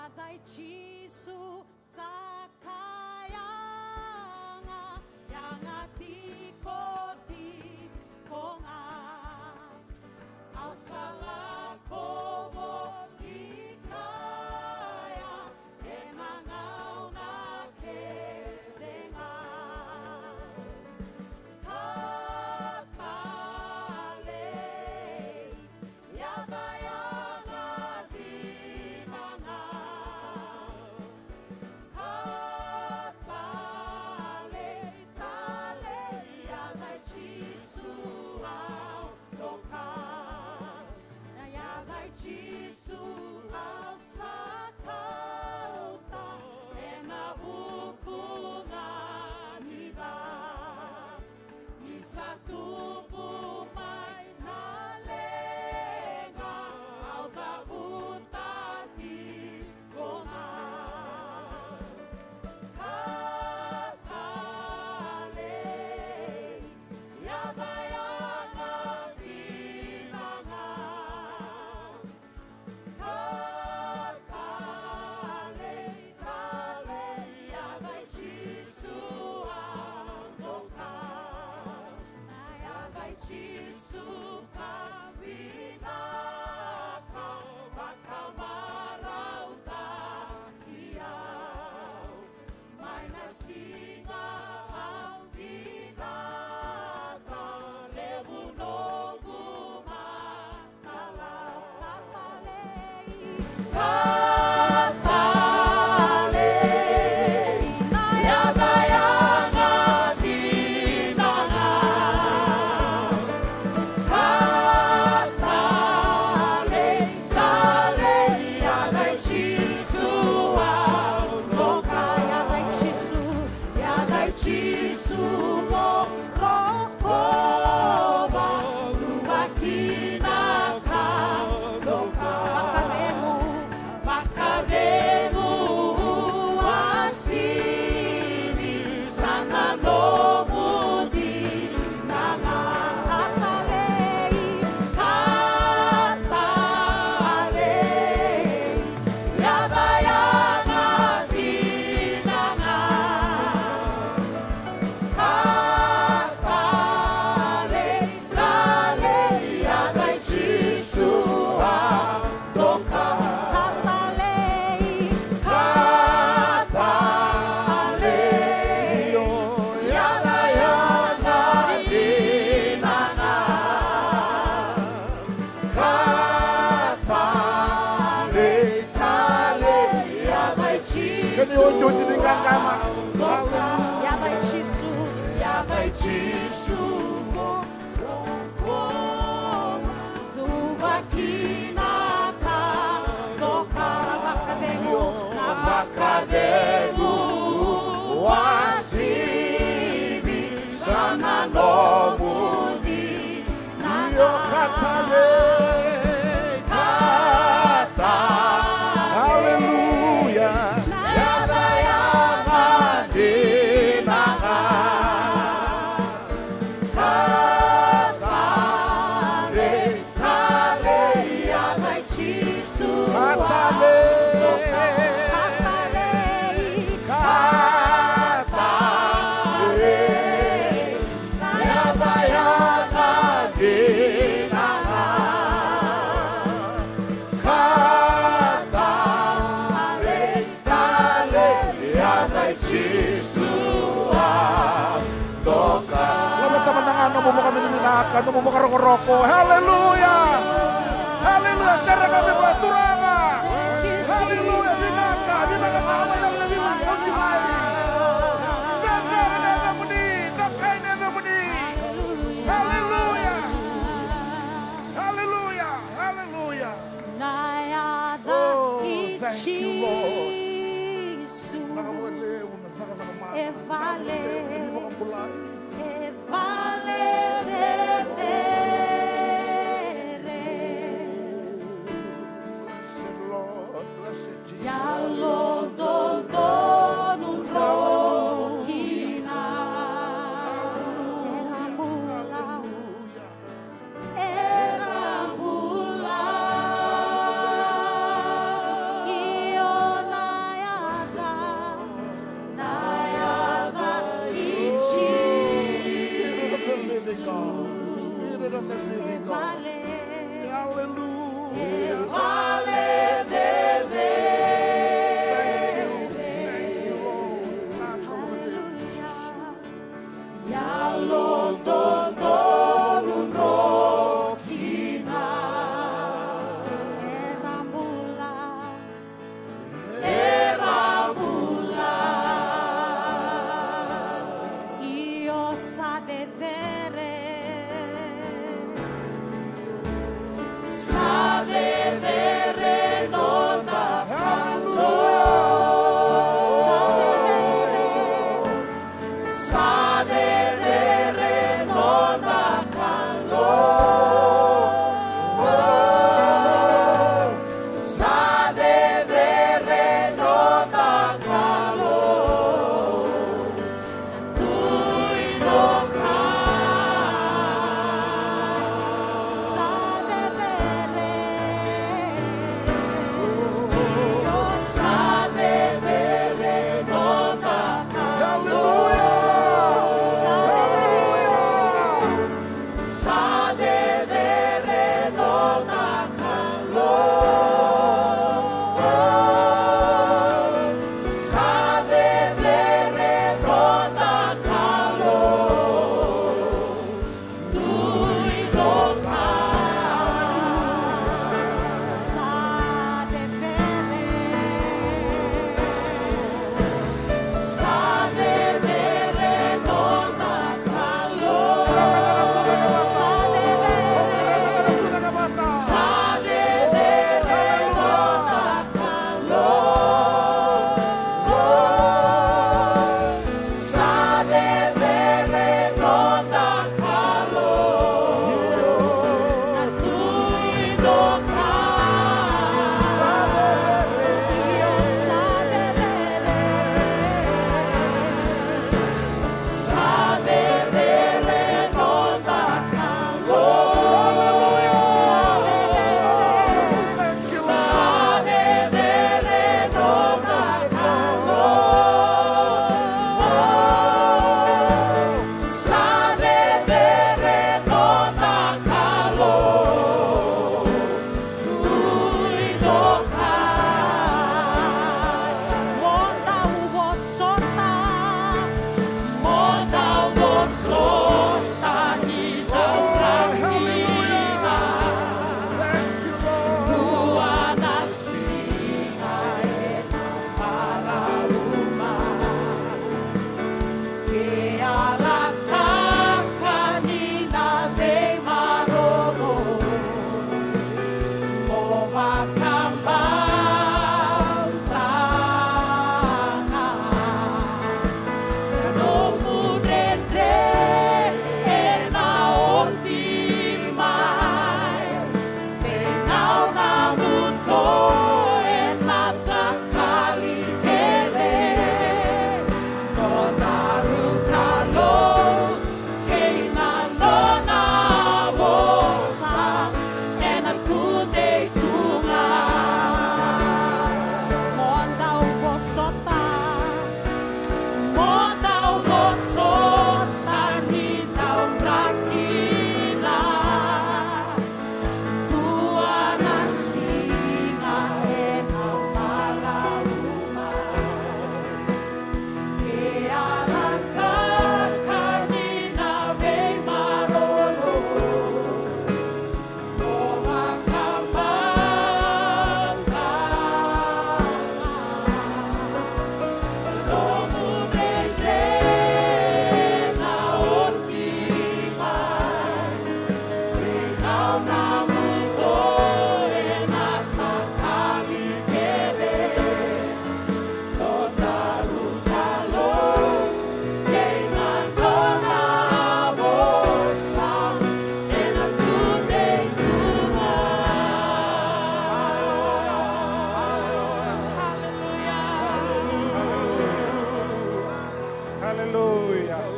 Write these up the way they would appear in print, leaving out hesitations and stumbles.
Yaday Chisu Sakayanga Yangati Koti Konga Ausala Kovo Likaya Emangau na Kedenga Katale Yadayanga Dinanga Katale Tale Yaday Chisu Doka Yaday Chisu Asakauta Enavukunga Nida Nisatu Pumay Nalenga Auda Utati Konga Katale Yadayanga Dinanga Katale Tale Yaday Chisu Andoka Yaday Chisu Kabinaka Bakamarauta Kiau May nasinga ang binata Lebunogu matala Katale Yadayanga Dinanga Katale Tale Yaday Chisu Andoka Yaday Chisu mo Rokoba Lumakina Kandoka Bakademu Asini Sana no Mudi Nanga Katale Yadayanga Dinanga Katale Tale Yaday Chisu Andoka Katale Yadayanga Dinanga Katale Tale Yaday Chisu Yaday Chisu mo Dubakina Kandoka Bakademu Wasibi Sana no Mudi Nanga Katale. Hallelujah. Yadayanga Dinanga. Katale Tale Yaday Chisu Katale. Katale Yadayanga Dinanga. Katale. Tale. Yaday Chisu Andoka. Lamat naman ng ano mo kami ninaka, ano mo karoko-roko. Hallelujah! Hallelujah! Sara kami ba? Turanga! Hallelujah! Binaka! Binaka sama lang na binaka! Ujimay! Nagara na nga muni! Nakay na nga muni! Hallelujah! Hallelujah! Hallelujah! Oh, thank you, Lord. Nakawali, nakakanaman. Evale. Hindi mo kang bulay. Evale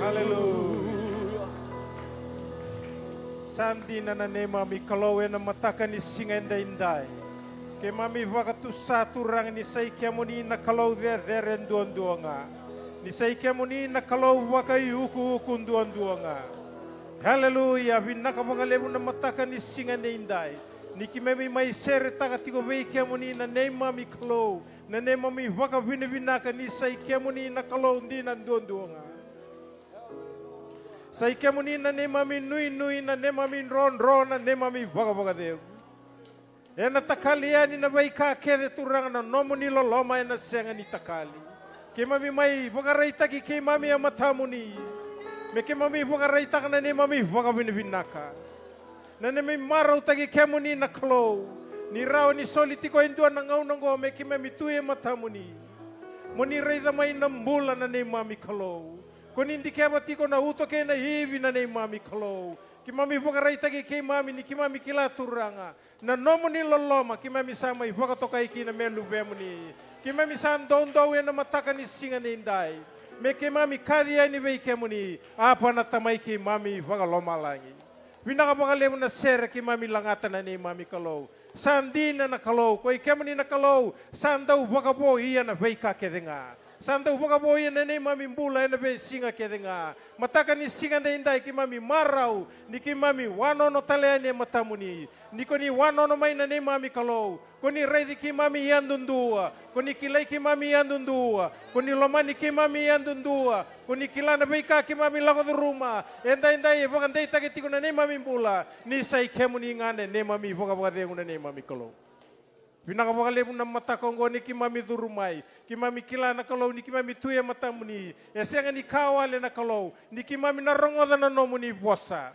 Haleluya. Sandi na ne mami kalau na matakan ni singenda indai. Ke mami wakatu satu rang ni sai kiamuni na kalau there duan-duanga. Ni sai kiamuni na kalau wakai uku duan-duanga. Haleluya, binaka bangalebu na matakan ni singenda indai. Niki mami mai sere taka tiko vei kiamuni na ne mami kalau. Na ne mami waka binaka ni sai kiamuni na kalau ndinan duan-duanga. Sai kemuni na ne mami nui na ne mami ron na ne mami baga deu. Ena takali ani na bai ka kede turang na nomuni loloma ena senga ni takali. Ke mami mai baga raita ki ke mami amatamuni. Me ke mami baga raita na ne mami baga vinaka. Na ne mami marau tagi kemuni na klo. Ni rao ni solitiko indua na ngau nango me ke mami tuye matamuni. Moni reida mai nambula na ne mami klo. Kung hindi kaya batiko na uto kaya na hivi na ni mami kalau. Ki mami vakarai taki kay mami ni ki mami kila turanga. Na nomo ni loloma ki mami sama i vakatokai ki na melu bemu ni. Ki mami san don na mataka ni singa ni indai. Me ki mami kadia ni vei kemu ni. Apa na tamay ki mami vakaloma langi. Vinaka vakalemu na sere ki mami langata na ni mami kalau. Sandina na kalau. Koi kemu ni na kalau. Sandau vakabo iya na vei ka kedenga. Santa upoka boy na ne mami mbula na be singa kedenga. Mataka ni singa na indai ki mami marau. Ni ki mami wano no talea ne matamuni. Ni ko ni wano no mai na ne mami kalau. Ko ni reidi ki mami yandundua. Ko ni kilai ki mami yandundua. Ko ni lomani ki mami yandundua. Ko ni kilana beika ki mami lako do ruma. Indai bokan dei takiti ko na ne mami mbula. Ni sai kemu ni ngane ne mami boka boka na ne mami kalau. Pinakapakalebu na mata kongo ni ki mami durumai. Ki mami kila na kalau ni ki mami tuya mata muni. E senga ni kawale na kalau. Ni ki mami na rongoda na no muni bosa.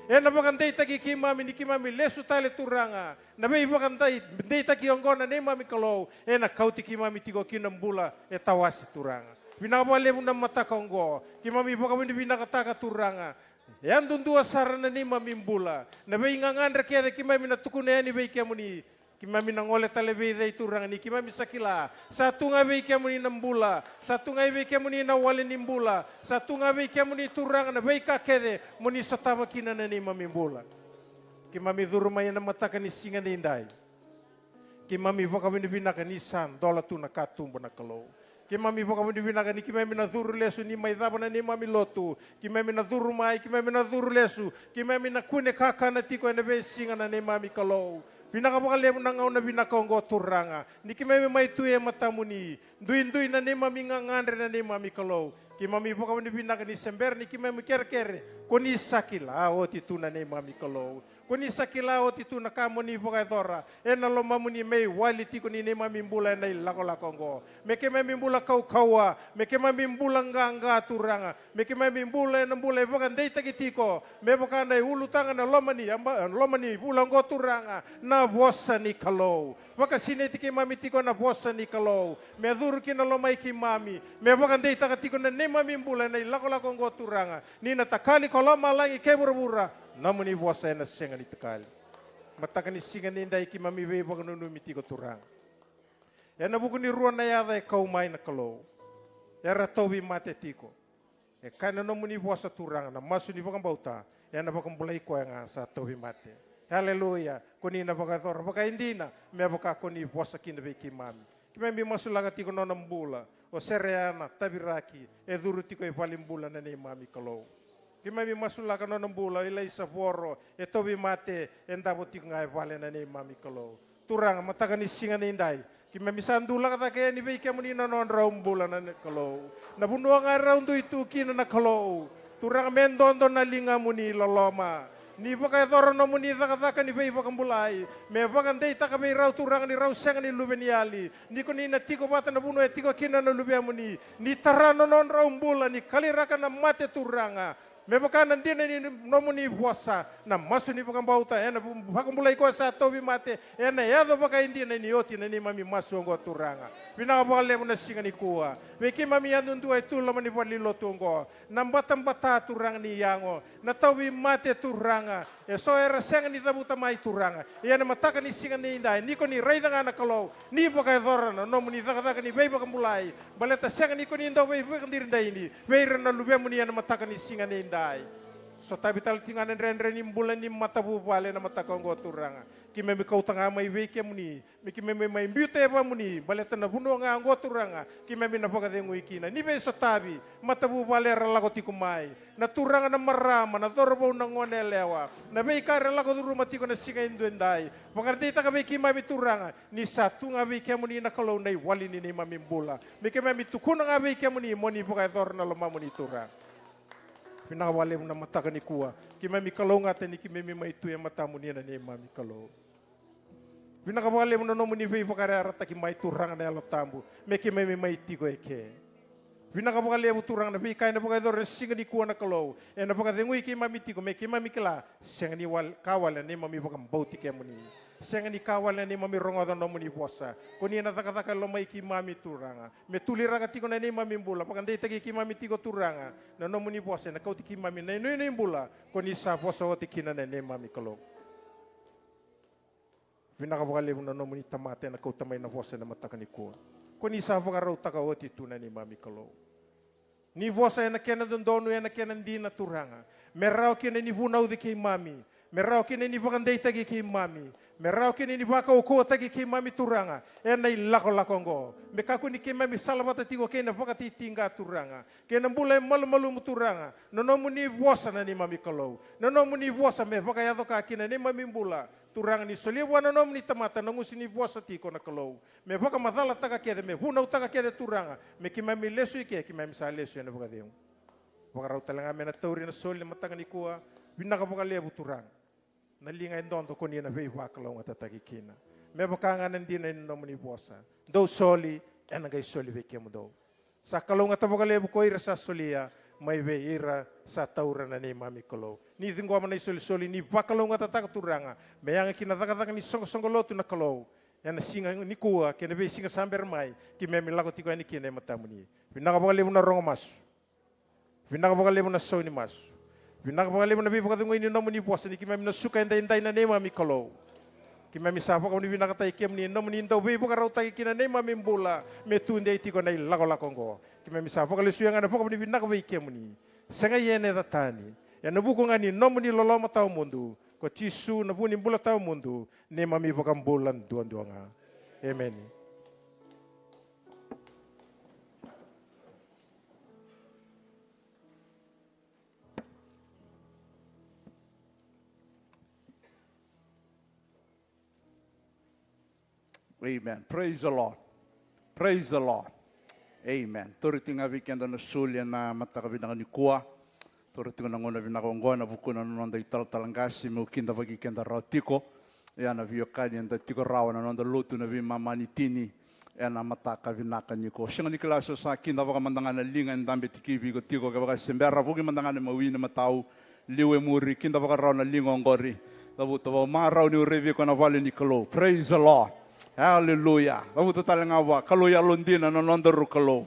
E na bakan deita ki mami ni ki mami lesu tale turanga. Na bei bakan deita ki ongona ni mami kalau. E na kauti ki mami tigo kinambula e tawasi turanga. Pinakapakalebu na mata kongo. Ki mami bakan ni pinakataka turanga. Yan dundua sarana ni mami mbula. Na bei ngangandra kia ki mami na tukune ni bei kia muni. Kimami nangole talebe dai turang ni kimami sakila satu ngabe kemuni nambula satu ngabe kemuni na wale nimbula satu ngabe kemuni turang na bai kakede muni sataba kinana ni mami mbula kimami durumaya na mataka ni singa ni indai kimami vakawini vinaka ni san dola tu na katumbo na kalau kimami vakawini vinaka ni kimami na duru lesu ni maidaba na ni mami lotu kimami na duru mai kimami na duru lesu kimami na kune kaka na tiko na be singa na ni mami kalau Pinakapakalimu na ngau na binakonggo turanga. Ni kimami may tuye matamuni. Duin na ni mami ngangandre na ni mami kalau. Kimami boka ni binaka ni sember ni kimami kere. Kuni sakila o titu na ni mami kalau. Kuni sakila o titu na kamo ni boka dora. E na lo mamuni may wali tiko ni mami mbula na lako-lakonggo. Me kimami mbula kau-kawa. Me kimami mbula nga turanga. Me kimami mbula na mbula boka ndeita kitiko. Me boka na ulutanga na lomani bulang go turanga. Na bosa ni kalau. Waka sineti ki mami tiko na bosa ni kalau. Me duru ki na lomay ki mami. Me waka ndeita katiko na ni mami mbula na lako-lakong go turanga. Ni na takali koloma langi kebura-bura. Namun ni bosa na senga ni takali. Mataka ni singa ni indai ki mami vei waka nunumi tiko turanga. Ya na buku ni ruan na yada e kau mai na kalau. Ya ratobi mate tiko. E kana namun ni bosa turanga na masu ni wakang bauta. Ya na wakang bulay ko yang sa tobi mate. Haleluya. Kuni na baka thora. Baka hindi na. May baka kuni bosa kinabe ki mami. Kimami masulaga tiko no nambula. O sereana, tabiraki. E duru tiko e palimbula na ni mami kalau. Kimami masulaga no nambula. Ilay sa foro. E tobi mate. E ndabo tiko nga e pali na ni mami kalau. Turang mataga ni singa ni inday. Kimami sandula kata kaya ni beke muni na non raumbula na ni kalau. Nabunua nga raundu itu kina na kalau. Turang mendondo na linga muni loloma. Ni baka thora no muni taka ni bei baka bulai me baka ndei taka bei rau turang ni rau senga ni lubeniali ni ko ni na tiko bata na buno e tiko kina na lubia muni ni tarano non rau mbula ni kaliraka na mate turanga me baka nandina ni no muni bosa na masu ni baka bauta ena baka bulai ko sa tobi mate ena yado baka indina ni oti na ni mami masu ngo turanga pinaka baka lemo na singa ni kuwa me ki mami andun dua itu lama ni pali lotungo nambata bata turang ni yango na tawi mate turanga e so era senga ni tabuta mai turanga ia na mataka ni singa ni indai ni ko ni reida ngana kalau ni boka dora no ni taka ni beba kambulai baleta senga ni ko ni ndo beba kandir ndai ni weira na lube muni na mataka ni singa ni indai so tabi tal tinganan ren ni bulan ni matabu bale na mataka ngo turanga ki me kau tanga mai weke muni me ki me mai mbute ba muni baleta na buno nga ngo turanga ki me na boka dengu ikina ni be so tabi matabu bale rala ko tikumai na turanga na marama na dorbo na ngone lewa na be ka rala ko rumah tiko na singa indai bakar dita ka be ki mai turanga ni satu nga be ke muni na kalau nai wali ni mami bola me ke me tukuna nga be ke muni moni boka dor na loma muni turanga pinawale mo na mataka ni kuwa ki mami kalau ngate ni ki mami mai tu ya matamu ni na ni mami kalau pinakawale mo na no muni vei vakare arata ki mai turanga na lo tambu me ki mami mai tigo eke pinakawale mo turanga na vei kai na boka dor singa ni kuwa na kalau e na boka dengui ki mami tigo me ki mami kala senga ni wal kawale ni mami boka mbauti ke muni senga ni kawale ni mami rongodo no muni bosa koni na taka lo mai ki mami turanga me tulira ka tigo na ni mami bula pakande tagi ki mami tigo turanga na no muni bosa na kau tiki mami na ni bula koni sa bosa o tiki na ni mami kalau vinaka vokale na no muni tamate na kau tamai na bosa na mataka ni ko koni sa vokarau taka o ti tu na ni mami kalau ni vosa na kena dondonu na kena ndi na turanga merau kena ni vunau de ki mami merau kene ni bakandei tagi ki mami merau kene ni baka uko tagi ki mami turanga e nei lako ngo me kaku ni ki mami salabata tigo kena baka titinga turanga kena mbula malu turanga nono muni bosa na ni mami kalau nono muni bosa me baka yado ka kina ni mami mbula turanga ni soliwa nono muni tamata nangusi ni bosa tiko na kalau me baka madala taka kede me bunau taka kede turanga me ki mami lesu ike ki mami sa lesu na baka deung baka rau talanga me na tauri na soli matanga ni kuwa binaka baka lebu turanga nalinga ndondo ko ni na vei wakalo ngata tagikina me bakanga nandina no muni bosa do soli ena gai soli ve kemu do sa kalau ngata bokale ko ira sa solia mai ve ira sa taura na ni mami kolo ni dingo mana soli ni bakalo ngata tak turanga me yang kina taka ni song lotu na kolo ena singa ni kuwa kena ve singa samber mai ki me milako tiko ni kina matamuni vinaka bokale na rongo mas vinaka bokale na soni mas vinaka bokale na vivo kadungo ini no muni bosa ni ki mami na suka indai na ne mami kalau ki mami sapa ko ni vinaka tai kem ni no muni ndo vivo karau tai kina ne mami bola me tu ndai tiko nai lako ngo ki mami sapa ko le suyanga na poko ni vinaka ve kem ni senga yene datani ya na buku ngani no muni loloma tau mundu ko tisu na buni bola tau mundu ne mami vokam bolan duanga amen. Amen. Praise the Lord. Praise the Lord. Amen. Toritinga weekend na sulia na mataka vinaka ni kuwa. Toritinga na ngona vinaka ngona bukuna nonda italtalangasi mo kinda vagi kenda ratiko. Ya na viokani anda tiko rawa na nonda lutu na vi mamani tini. Ya na mataka vinaka ni ko. Singa ni klaso sa kinda vaga mandangana linga ndambe tikibi ko tiko ka vaga sembera vugi mandangana mawina matau liwe muri kinda vaga rawa na linga ngori. Tabu tabu marau ni urevi ko na vale ni kalo. Praise the Lord. Hallelujah. Babu tatalanga wa kalau ya londina na nondaru kalau.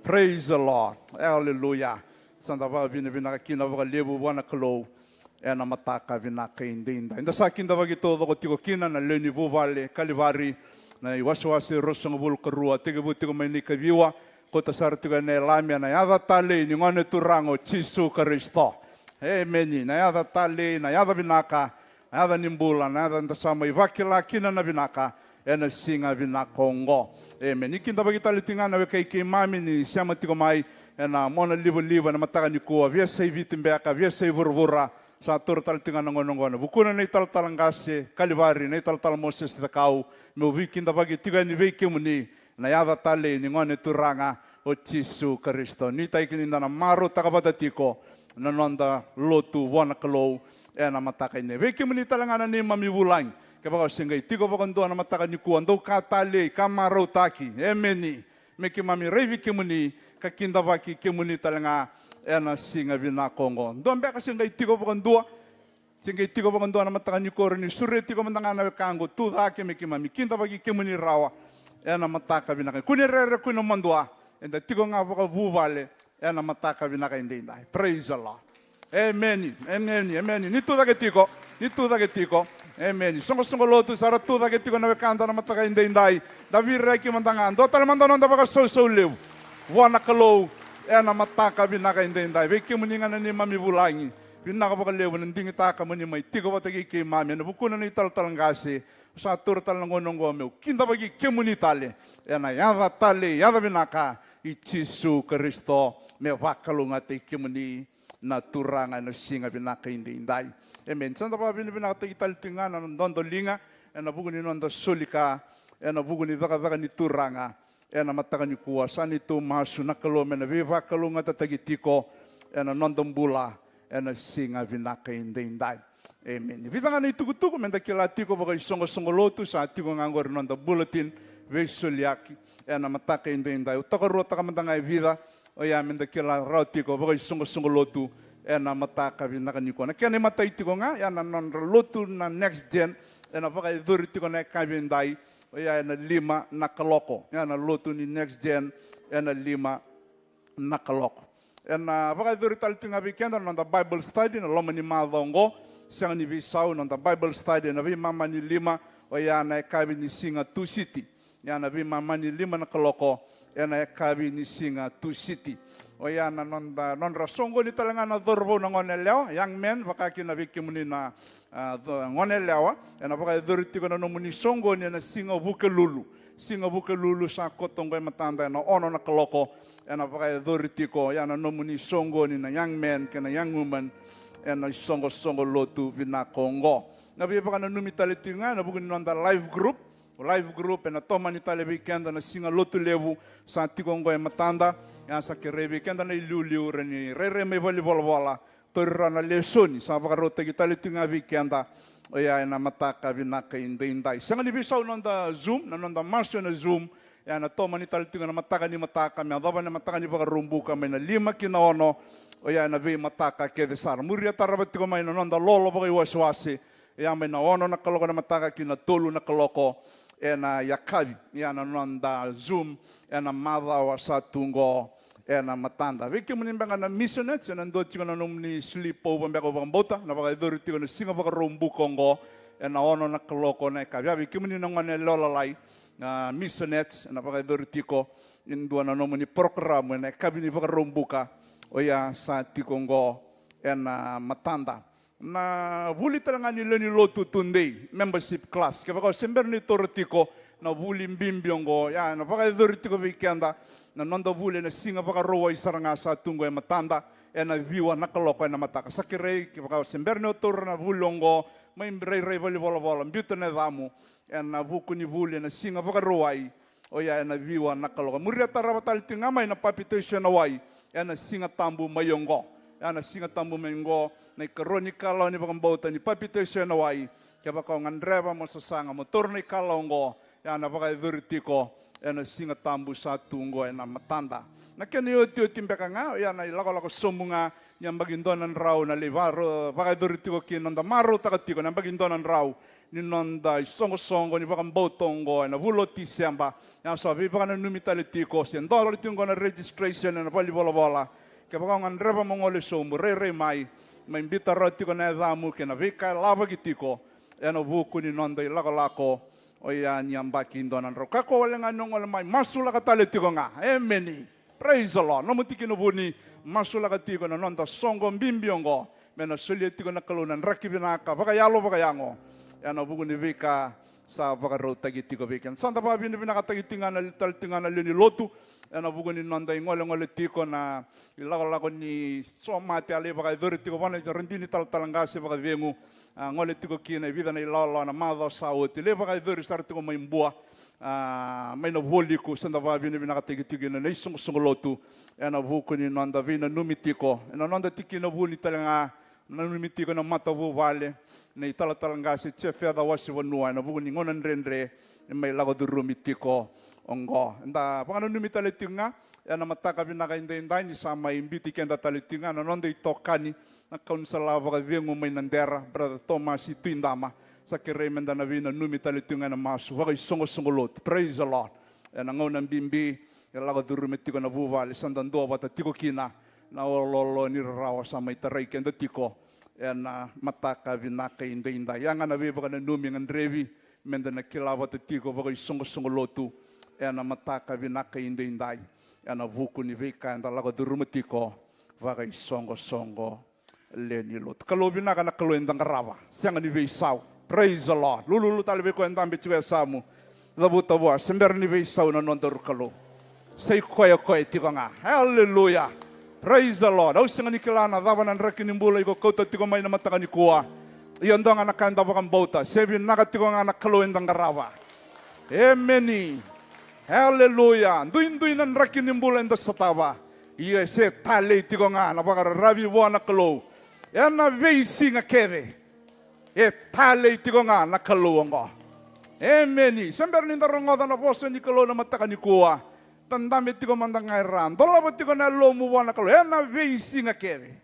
Praise the Lord. Hallelujah. Santa va vina kina va lebu wana kalau. Ena mataka vina kaindinda. Inda sa kinda va gito do tiko kina na leni vale kalivari na iwaswasi rosong bul kerua tege butiko maini kaviwa kota sartiga ne lamia na yada tale ni ngone turango Jesu Kristo. Amen. Na yada tale na yada vinaka na yada nimbula na yada ndasama ivakila kina na vinaka. Ena singa vina kongo. Amen. Ikinda bagi tali tingana we kai mami ni siama tiko mai ena mona liva na mataka ni kuwa via sei vitimbeka via sei vurvura sa tur tali tingana ngono bukuna nei tal talangase kalivari nei tal Moses da kau me vikinda bagi tiga ni veike muni na yada tali ni ngone turanga o Jesu Kristo ni tai kininda na maru takabata tiko na nonda lotu wana kalau ena mataka ni veike muni talangana ni mami bulang kaya singai tiko bakondo na mataka ni kuando katale kamarau taki emeni meki mami revi kemuni kakinda baki kemuni talanga ena singa vina kongo ndombe ka singai tiko bakondo na mataka ni korni sure tiko mandanga na kango tu dake meki mami kinda baki kemuni rawa ena mataka vina kuni rere kuno mandua enda tiko nga baka buvale ena mataka vina ka indai praise the Lord. Amen. Amen. Amen. Ni tuda ke tiko. Ni tuda ke tiko. Amen. Songo lotu sara tuda ke tiko na kanta na mataka indai. Davi reki mandangan. Do tal mandano da baka so leu. Wana kalau na mataka binaka indai. Veki muninga ni mami bulangi. Binaka baka leu nandingi taka muni mai tiko batagi ke mami na bukuna ni tal ngasi. Sa tur tal ngonongo meu. Kinda bagi ke muni tale. Na yada tale yada binaka. I Yesu Kristo me wakalunga te ke muni na turanga na singa binaka indai. Amen. Santa pa binaka te tal tingana ndondo linga na buguni nondo sulika na buguni daga ni turanga na mataka ni kuasa ni tu masu na kalome na viva kalunga tatagitiko na nondo mbula na singa binaka indai. Amen. Vitanga ni tukutuku menda kila tiko baka songo lotu sa tiko ngangor nondo bulletin vesuliaki na mataka indai. Utakaro takamandanga vida oya menda kila rautiko baka songo lotu na mataka binaka ni ko na kene mataitiko nga na non lotu na next gen na baka iduriti ko na kabindai oya na 5 na kaloko na lotu ni next gen na 5 na kaloko na baka iduriti altinga weekend na Bible study na loma ni madongo siang ni bisau na Bible study na vi mama ni 5 oya na kabi ni singa 2 city na vi mama ni 5 na kaloko na kabi ni singa 2 city oya na non rasongo ni talanga na dorbo na ngoneleo young men baka kinabiki muni na ngoneleo na baka doriti ko na muni songo ni na singa bukelulu sa kotongo matanda na ono na kaloko na baka doriti ko ya na muni songo ni na young men kana young woman na songo lotu binakongo na baka na numitalitinga na bugun nonda live group na toma ni tale weekend na singa lotu levu sa tikongo matanda ya sa kerebe kenda na iluliu reni rere me bola torra na lesoni sa bakarota kitali tinga weekenda oya na mataka binaka indai sanga ni bisau nonda zoom na nonda marsho na zoom ya na toma ni tali tinga na mataka me adaba na mataka ni bakarumbuka me na 5 kinaono oya na ve mataka kede sar muria tarabati ko mai na nonda lolo bakai waswasi ya me na ono na kaloko na mataka kina tolu na kaloko na yakavi ya na nonda zoom na madha wa satungo na matanda viki munimbanga na missionaries na ndo tinga na nomni sleep over mbako bambota na baka idori tinga na singa baka rombu kongo na ono na kaloko na kavya viki munina ngane lolalai na missionaries na baka idori tiko indua na nomni program na kabini baka rombuka oya sa tikongo na matanda na buli talanga ni leni lotu tunday membership class kaya baka sember ni torotiko na buli mbimbyongo ya na baka idoriti ko weekenda na nondo buli na singa baka rowa isaranga sa tungo matanda na viwa na kaloko na mataka sakirei kaya baka sember ni otor na bulongo may rei bali bola mbyuto na damu na buku ni buli na singa baka rowai oya na viwa na kaloko muria tarabatal tingamay na papitation na wai na singa tambu mayongo na singa tambu mengo na ikaroni kalaw ni bakambauta ni papitation na wai kaya baka ngandreba mo sasanga motor ni kalaw ngo na baka iduriti ko na singa tambu sa tungo na matanda na kani oti mbeka nga na ilako somunga yang bagindonan raw na libaro baka iduriti ko kinonda maro takatiko na bagindonan raw ni nonda songo ni bakambotongo na buloti samba na sabi baka na numitaletiko sendolo tingo na registration na bali bola kaya baka ngandreba mongole somu re mai maimbita roti ko na damu kena vika lava gitiko na buku ni nonda ilako oya nyambaki indonan ro kako wala nganong wala mai masula katale tiko nga amen praise the Lord no mutiki no buni masula katiko na nonda songo mbimbiongo mena suli tiko na kalunan rakibinaka baka yalo baka yango na buku ni vika sa baka ro tagitiko weekend santa pa bini binakatagitinga na taltinga na lini lotu na buku ni nonda ngole tiko na ilako ni somate ale baka idoriti ko bana rendini talangasi baka vengu ngole tiko kina vida na ilalo na madha sauti le baka idori sarti ko maimbua may na voli ko sanda ba bini binakatigi na isong lotu na buku ni nonda vina numitiko na nonda tiki na vuli talanga na numitiko na mata vale na italatangasi chefia da wasi wanua na buku ni ngonan rendre may lago durumitiko ongo nda baka numitaletinga na mataka binaka indai ni sama imbiti kenda talitinga na nonda itokani na kaunsala baka vengu may nandera brother Thomas itindama sa kiremenda na vina numitaletinga na masu baka songo lot praise the Lord na ngau nang bimbi lago durumitiko na vuvale sandando bata tiko kina na ololo ni rawa sa may taray kenda tiko na mataka vinaka inda yang na viva kana numi ngandrevi menda na kilawa tiko bagai songo lotu na mataka vinaka inda na vuku ni vika anda lago durumutiko bagai songo leni lot kalau vinaka na kalau indang rawa siang ni veisau. Praise the Lord. Lulu tali ko endang bicu samu. Labu tawa sember ni veisau na nontor kalau. Say koya tiko nga. Hallelujah. Praise the Lord. Au singa nikilana dawanan rakin imbula iko kota tiko mai na mataka ni kuwa. Iondong anak kanda bakang bauta. Sebi naga tiko nga anak kalau endang rawa. Amen. Hallelujah. Duin nan rakin imbula enda satawa. Iya se tali tiko nga napakara rabi wana kalau. Yana veisi nga kere. Tale tiko nga nakaluwa. Amen. Sember ni darongo na boso ni kalo na mataka ni kuwa. Tandami tiko mandangairan. Dolabo tiko na lomu wana kalo. Na veisi nga kere.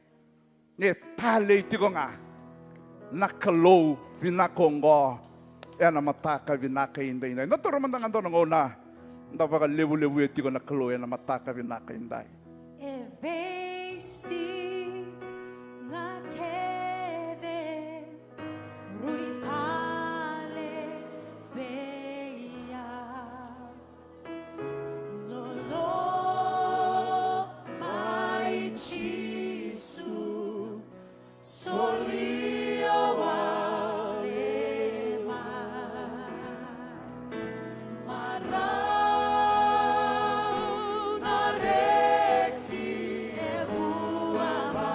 Tale tiko nga nakalo vinakongo. Na mataka vinaka inday. Naturo mandangan doon ng una. Napaka levu tiko nakalo na mataka vinaka inday. Veisi nga kere. Ruitale veia lolo mai chisu solio walema marau nareki evuama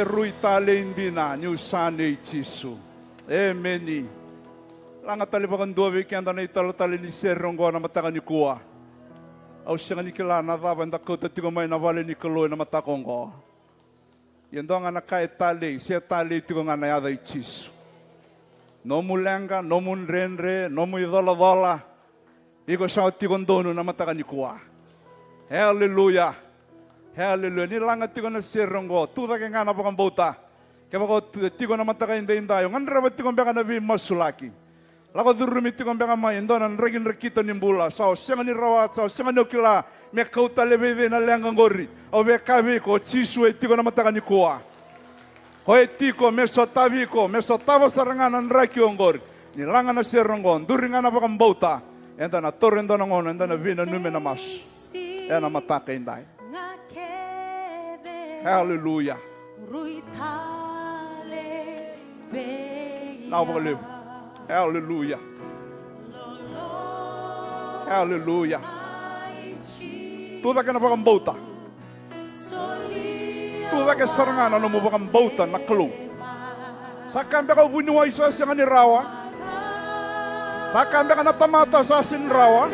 Rui tale indina ni usane Jesu. Amen. Langa tali bakan dua wiki anda na italo tali ni serong go na mataka ni kuwa. Au siya ni kila na daba nda kota tigo may na vale ni kaloy na matakong go. Yendo nga nakay tali, siya tali tigo nga na yada Jesu. No mulenga, no mun renre, no mu idola. Iko siya tigon dono na mataka ni kuwa. Hallelujah. Hallelujah. Ni langa tigo na sirrongo. Tuda ke ngana bakang bauta. Ke bako tigo na mataka inda indayo. Ngan raba tigo beka na vi masulaki. Lako durumi tigo beka ma indo na regin rekito nimbula. Sao senga ni rawa, sao senga ni okila. Me kauta lebe na lenga ngori. O be kavi ko chisu e tigo na mataka ni kuwa. Hoi tiko meso tavi ko meso tava sarangan an raki ongori. Ni langa na sirrongo. Duri ngana bakang bauta. Enda na torrendo na ngono. Enda na vina nume na mas. Ena mataka indai. Hallelujah. Now we live. Hallelujah. Hallelujah. Tudo que não vamos voltar. Tudo que sarangana não vamos voltar na club. Sakam beka bunuwa isa sa ni rawa. Sakam beka na tamata sa sin rawa.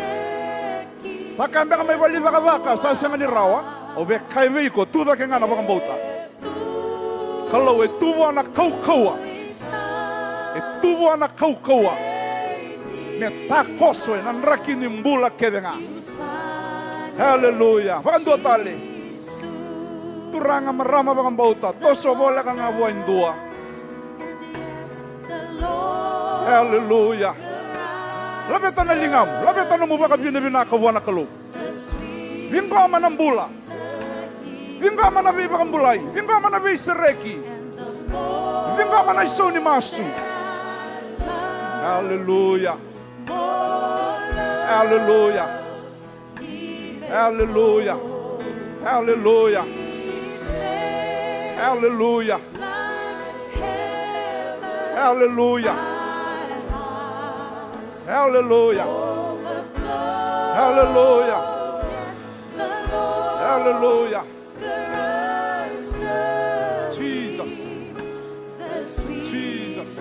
Sakam beka may wali vaka sa ni rawa. O be kaiwe ko tudo que ngana bakang bauta. Kalau e tuwa na kaukaua. E tuwa na kaukaua. Me takoso e nan raki ni mbula kedenga. Hallelujah. Bakang dua tali. Turanga marama bakang bauta. Toso bola kang abuwa indua. Hallelujah. Labetan na lingam. Labetan na mo baka binibinakawa na kalub. Vingko man ang bula. Vingko man na bibakang bulay. Vingko man na bisireki. Vingko man na iso ni masu. Hallelujah. Hallelujah. Hallelujah. Hallelujah. Hallelujah. Hallelujah. Hallelujah. Hallelujah. Hallelujah. Jesus. Jesus.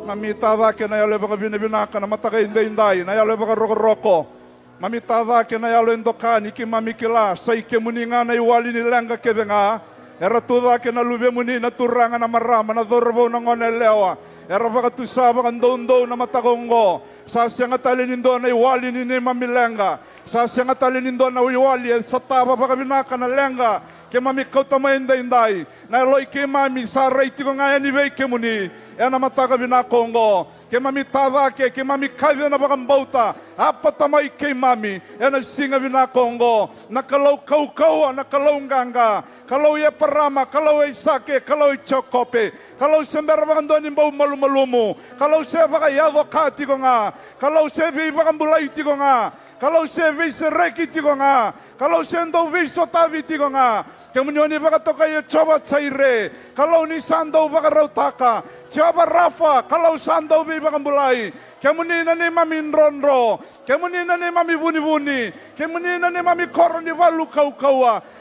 Mamitava que na yalo baka binibinaka na mataka inday na yalo baka roko. Mamitava que na yalo endokani ki mamikila sa ikemuninga na iwali nilenga kedenga. Era tuda que na lube muni na turanga na marama na dorbo na ngonelewa. Era baka tusaba kan dondo na matagongo. Sa siyang atalinindo na iwali ni mamilenga. Sa siyang atalinindo na iwali sa taba baka binaka na lenga. Ke mami kau tama inday na loy ke mami saray tiko ngaya ni vei ke muni ya na mataka binakongo ke mami tava ke mami kaya na bakang bauta apa tamay ke mami ya na singa binakongo na kalau kau na kalau nganga kalau ya parama kalau ya sake kalau ya chokope kalau sembera bakang doni bau malu-malumu kalau saya baka ya wakati ko nga kalau saya vi bakang bulay tiko nga kalau saya vi sereki tiko nga kalau saya ndo vi sotavi tiko nga kemudian baka toka ya coba caire kalau ni sando baka rautaka coba rafa kalau sando bi baka mulai kemudian ni mami nronro kemudian ni mami buni kemudian ni mami koroni walu kau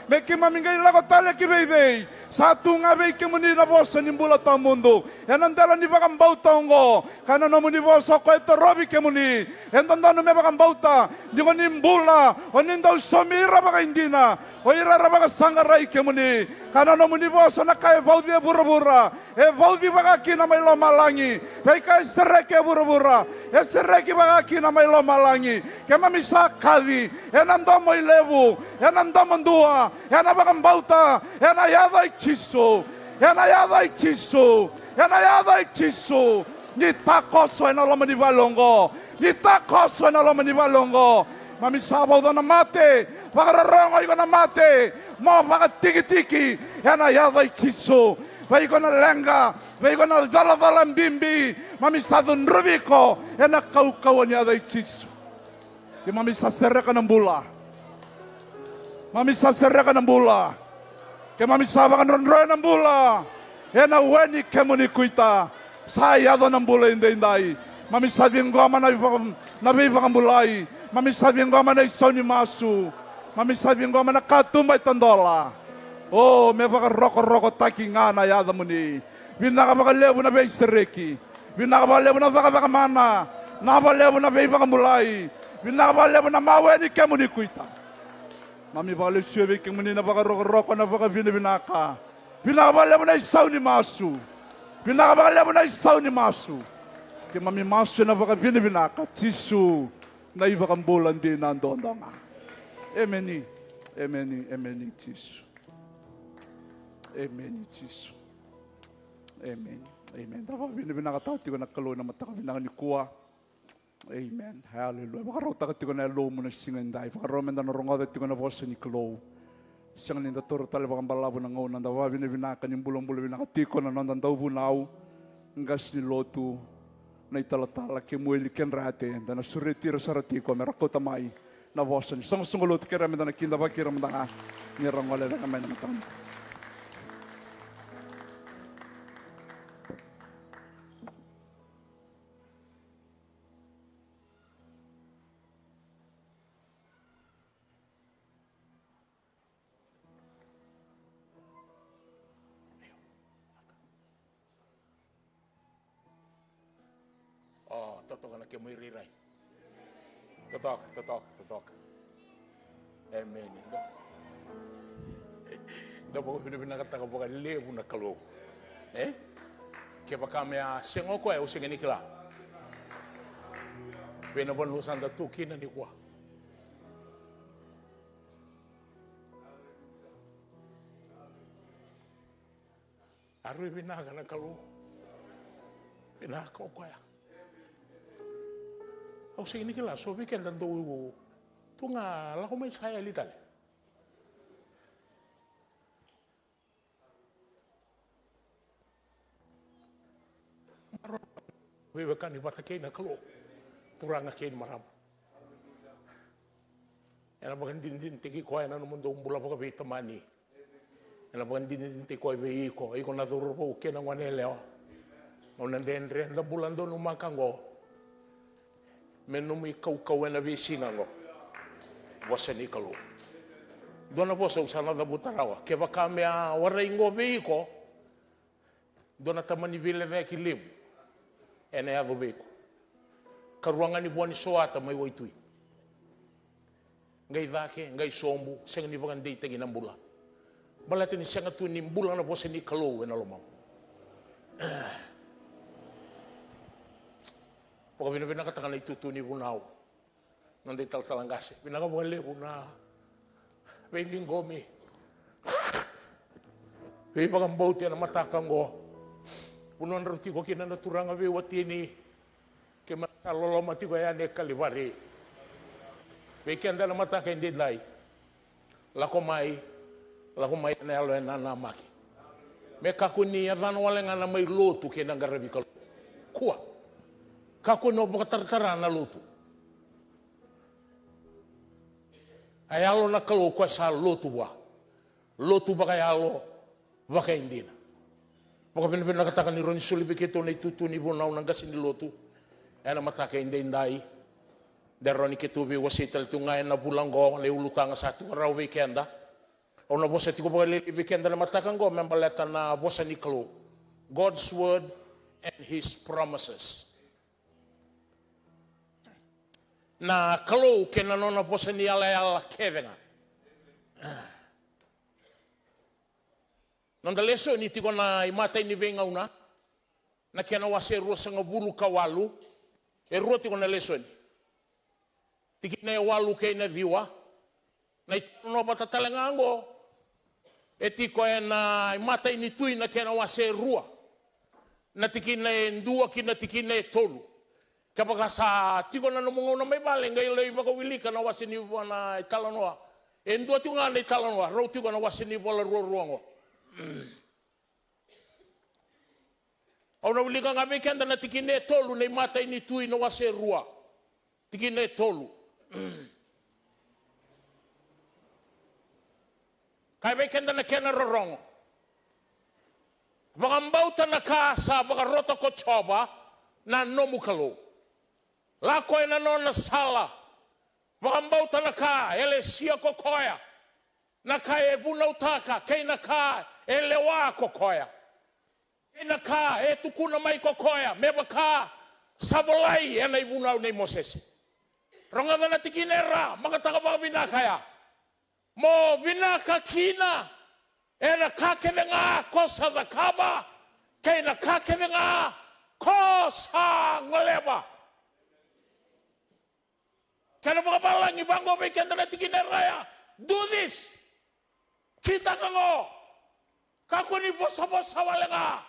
meki mami ngai lago tale ki bebe satu ngabe kemudian na bosa ni bula ta mundo enandala ni baka bautongo kana no ni bosa ko eto robi kemudian endandano me baka bauta dingo ni bula onindo somira baka indina oira baka sangarai kemuni kana no muni bosa na kai baudi bura-bura e baudi baka kina mai lo malangi baika sereke bura-bura e sereke baka kina mai lo malangi kema misa kadi e nando mo ilevu e nando mandua e na baka bauta e na yada ichiso e na yada ichiso e na yada ichiso ni takoso e na lo mani balongo ni takoso e na lo mani balongo mami sabaw daw na mate, pakararangay ko na mate, mo pakatiki-tiki, yan na yaway chiso, bay ko na lenga, bay ko na dala-dalang bimbi, mami sadon rubi ko, yan na kaukawan yaway chiso. Yung mami sasere ka ng bula, mami sasere ka ng bula, kaya mami saba ka nronroy ng bula, yan na weni kemuni kuita, sayado ng bula inday, mami sadin ko ama nabibakang bulay, mami sabing ko man ay isaw ni masu. Mami sabing ko man nakatumay tandola. Oh, may baka roko-roko taki nga na yada mo ni. Binakabakalevo na bay sereki. Binakabalevo na baka mana. Nakabalevo na bay baka mulay. Binakabalevo na maweni kemo ni kuita. Mami baka lesyebe kemo ni na baka roko-roko na baka binaka. Binakabalevo na isaw ni masu. Binakabalevo na isaw ni masu. Kaya mami masu na baka binaka. Tisu. Na iba kang bulan din nandun nga. Amen. Amen, Jesus. Amen, Jesus. Amen. Dapat binakatati ko nakalo na mata kami ni kuwa. Amen. Hallelujah. Baka raw takati ko na lo mo na singan dai. Baka raw menda na rongoda ti ko na bosa ni kalo. Siyang ninda toro tali baka balabo na ngaw nanda wa binakan yung bulang-bulang binakati ko na nanda daw bunaw. Ngas ni lotu na italatala kimuili ken rate. Dana suritira sarati ko merako tamay. Na bosa ni. Sungulot kira menda na kinda ba kira menda nga. Nirang wala na kamay na matang. Totok na kemo iriray. Totok. Amen. Dapo ko binakata ka baka lebu na kalo. Kaya kami sengo ko o singa nikla. Benabon lusan da tuki na nikwa. Arui binaka na kalo. Binaka ko ya. Au sige ni kila so weekend dan do tu nga la ko may saya litale. Wewe kan ibata kay na kalo. Turanga kay maram. Ela bagan din tigi ko na no mundo umbula ko be tamani. Ela bagan din tigi ko be iko na duro ko kena ngwanele. Onan den renda bulando no makango. Menumi kau na visinga ngo. Wasa ni kalu. Dona bosa usana da butarawa. Keva kame a waraingo beiko. Dona tamani vile veki limu. Ene ado beiko. Karuanga ni buani soata mai waitui. Ngai vake, ngai sombu, senga ni bagan dei tegi nambula. Balate ni senga tu ni mbula na bosa ni kalu ena lomang. Pokok bina katakan itu tu ni bunau, nanti talangase. Bina kau boleh buna, waiting gomi. Wei bagam bau tiada mata kanggo. Bunuan roti ko kina na turang abe wati ni, kemata lolo mati ko ya ne kalibari. Wei kianda na mata kain didlai. Lako mai na alo na maki. Meka kuni avan wale ngana mai lotu kena garabi kalau kuah. Kako no bakatartara na lutu. Ayalo na kalau kwa sa lutu ba. Lutu baka ayalo baka indina. Baka pinapin nakatakan ni Ron Sulibi kito na itutu ni bunaw ng gasin ni lutu. Ay na mataka indai. Dero ni kitubi wasital tu ngayon na bulanggo ang leulutang sa atu araw weekenda. O na bosa ti ko baka weekenda na matakan go membaleta na bosa ni kalu. God's word and His promises. Na kalau kena nona posa ni ala kevenga. Nanda leso ni tiko na imata ini venga una. Na kena wase rosa ngabulu kawalu. Ero tiko na leso ni. Tiki na walu kay na viwa. Na ito no patatalangango. Etiko na imata ini tui na kena wase rua. Na tiki na ndua kina tiki na tolu. Kapag sa tiko na namungaw na may bale, ngayon lang iba kawili ka na wasinibuan na italanoa. Endo ati nga na italanoa, raw tiko na wasinibuan la ruang-ruango. Aw na wili ka nga may kanda na tikine tolu na imatay ni tui na waserua. Tikine tolu. Kaya may kanda na kena rorongo. Baka mbauta na ka sa baka rota ko choba na nomukalo. Lako na non na sala. Wakambau tanaka ele sia kokoya. Naka e bunautaka kay naka ele wa kokoya. Kay naka e tukuna mai kokoya. Mebaka sabolai ena ibunau nei Moses. Ronga na tikinera makataka ba binakaya. Mo binaka kina ena kakevenga kosa dakaba kay nakakevenga kosa ngoleba. Kaya mga balang ibang go may kenda na tigina raya. Do this. Kita ka ngo. Kakuni bosa-bosa wala nga.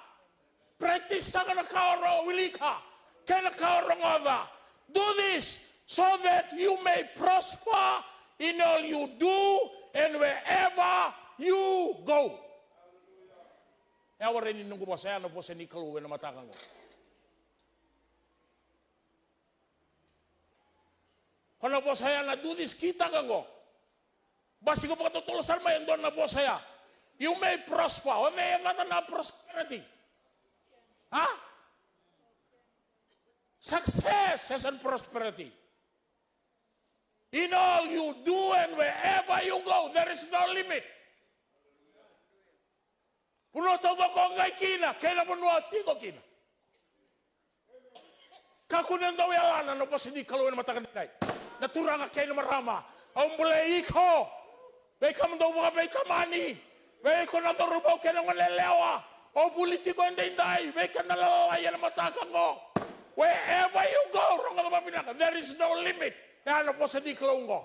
Practice na ka na kaoro wili ka. Kaya na kaoro ngoda. Do this so that you may prosper in all you do and wherever you go. Ewa rin nung po saya na po sa ni kaluwe na matakang ko. Kung na po saya na do this, kita ka ko. Basi ko pagkatutulasan mo yung doon na po saya. You may prosper. O may ingatan na prosperity. Ha? Success and prosperity. In all you do and wherever you go, there is no limit. Puno todo ko ngai kina, kailan mo tiko kina. Kakunan daw yalana no pasini kaluan matakan dai. Naturang kailan marama. Ang bulay ko. Bay kam daw mga bay tamani. Bay ko na rubaw kailan ngalelewa. O politiko hindi dai. Bay ka nalalaya na matakan mo. Wherever you go, there is no limit. Ano po sa di kalong ko.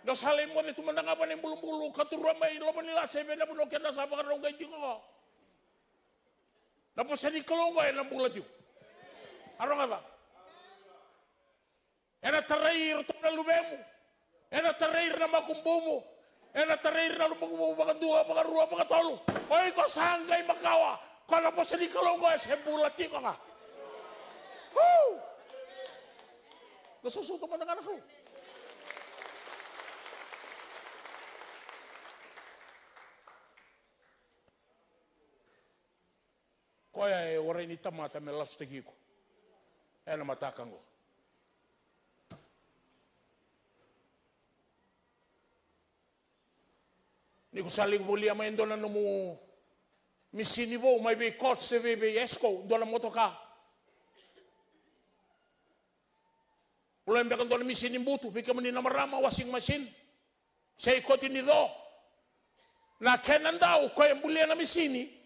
No salim mo nito manangapan ng bulong-bulong katurwa may loman nila sebe na bulong kaya nasama ka nung gaiti ko. Na po sa di kalong ko ay nambulat yun. Ano nga ba? Ena tarair ito na lumemo. Ena tarair na makumbo mo. Ena tarair na lumagumbo mga duha, mga ruwa, mga tolo. Oy ko sanggay makawa. Kung na po sa di kalong ko ay sembulat yun ka nga. Woo! Nasusuto mo na nga na ko. Kaya oray ni tamata me lastigi ko. E na matakang ko. Ni ko saling mulia may endo na numu misini bo may be coach se be esko do na moto ka. Ulam bekan do na misini butu bika mani na marama washing machine. Sa ikot ni do. Na kenan daw ko yung mulia na misini.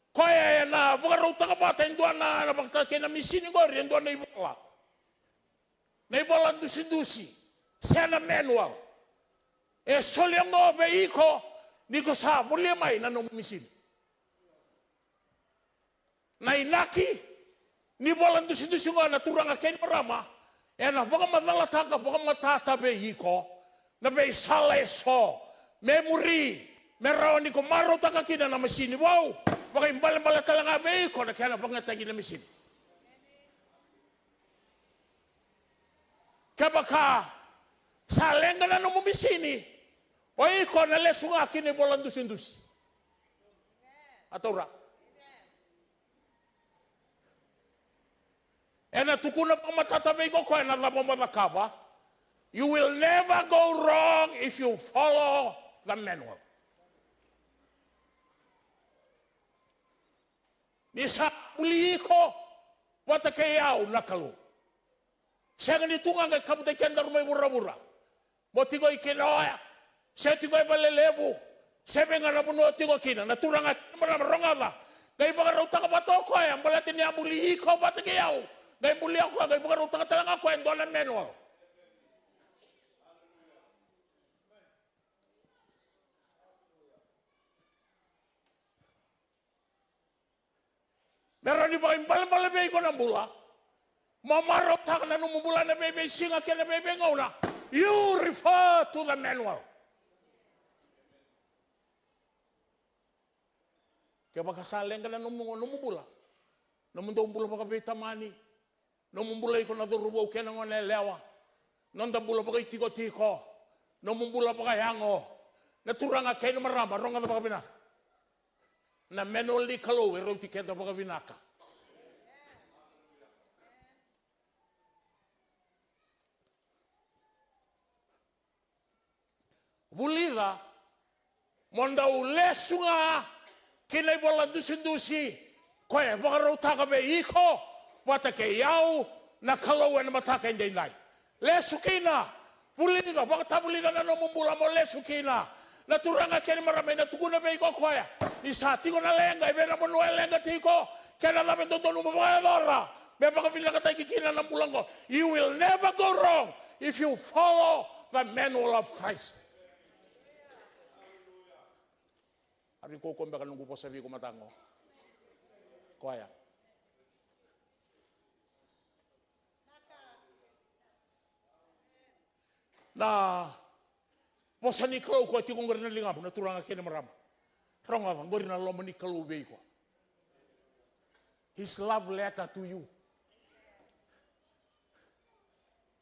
Kaya na bukan rauta ka bata yung doon na napagtatay na misini ko rin doon na ibola. Na ibola dusi-dusi. Siya na manual. E solyang ngo be iko ni ko sa muli may na nung misini. Na inaki ni bola dusi-dusi nga naturang akin marama. E na baka madalata ka baka matata be iko na be saleso memory meron ni ko marota ka kina na misini. Wow! Baka imbala-bala talaga ba ko na kaya na pangatagi na misin. Kaya baka saleng ka na nung misini, o iko na leso nga akin ay bolang dusin-dus. Ataw ra. E natukuna pang matatabay ko kaya nalabamadakaba, you will never go wrong if you follow the manual. Isa uli ko wata kayaw nakalo. Siya ganito nga kay kabutay kenda rumay mura-mura. Moti ko ikinoya. Siya tigo ay balelebu. Siya nga namuno tigo kina. Naturang at mararongada. Kaya mga rauta ka bato ko ay ang balatin niya muli ko wata kayaw. Kaya muli ako kaya mga rauta ka talaga ko ay dolan manual. Meron di ba yung balang-balabay ko ng bula? Mamarot ka na nung mula na bebe, singa ka na bebe ngaw na. You refer to the manual. Kaya magkasaling ka na nung mula. Nung bula pa kabita mani. Nung bula ko na durubaw ka na nga nelewa. Nung bula pa kay tiko-tiko. Nung bula pa kay hango. Naturang nga kayo na marama. Rong nga na pa kabina. Na manual ni kalo, ero ti kenta baka binaka. Bulida, monda ulesu nga, kinay bola dusi-dusi, kaya baka rauta ka ba iko, wata kayaw, na kalawan na mataka hindi nai. Lesu kina, bulida, baka tabulida na namumula mo, lesu kina. Naturang nga kaya maramay na tukuna ba iko kaya. Isati ko na lenga, ibe na mo nuwa lenga tiko. Kaya na namin doon mga dora. May baka pinakatay kikina ng bulang ko. You will never go wrong if you follow the manual of Christ. Ari ko kombe kanungu po sabi ko matango. Koya. Na posa ni klau ko ti ko ngor na lingam na turanga kene marama. Ronga ngor na lo mani klau be ko. His love letter to you.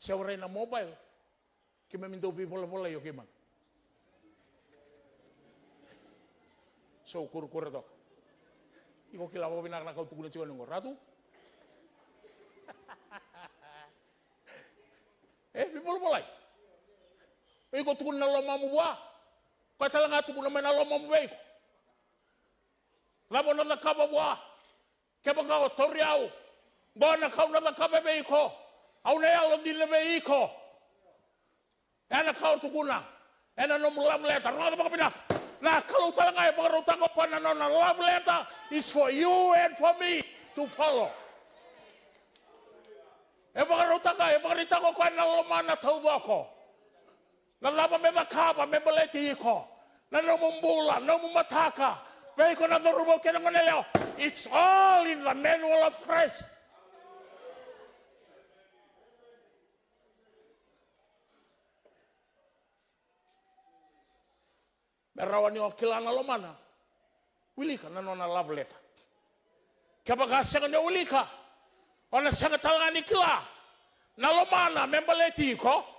Siya na mobile. Kima minto bola yo kiman. So kur to. Iko kila mo binak nakau tugulan siya ngor ratu. Bola. Iko tukun na loma mo buwa. Kaya talaga tukun naman na loma mo ba iko. Labo na nakaba buwa. Kaya baka o toriaw. Bawa na kau na nakaba ba iko. Au na yalo din na ba iko. Yan na kau tukun na. Yan na nomu love letter. Rada baka pinak. Na kalau talaga yung mga rutang ko pa na love letter is for you and for me to follow. Yung mga rutang ka, yung mga rita ko na loma na tawdo ako. Nalama me makaba, me baleti iko. Na numumbula, numumataka. May ko na narubo kaya ng manileo. It's all in the manual of Christ. Merawan yung kilala lomana. Wili ka na nona love letter. Kaya baka siya nga uli ka. O na siya nga talaga ni kila. Na lomana, me baleti iko.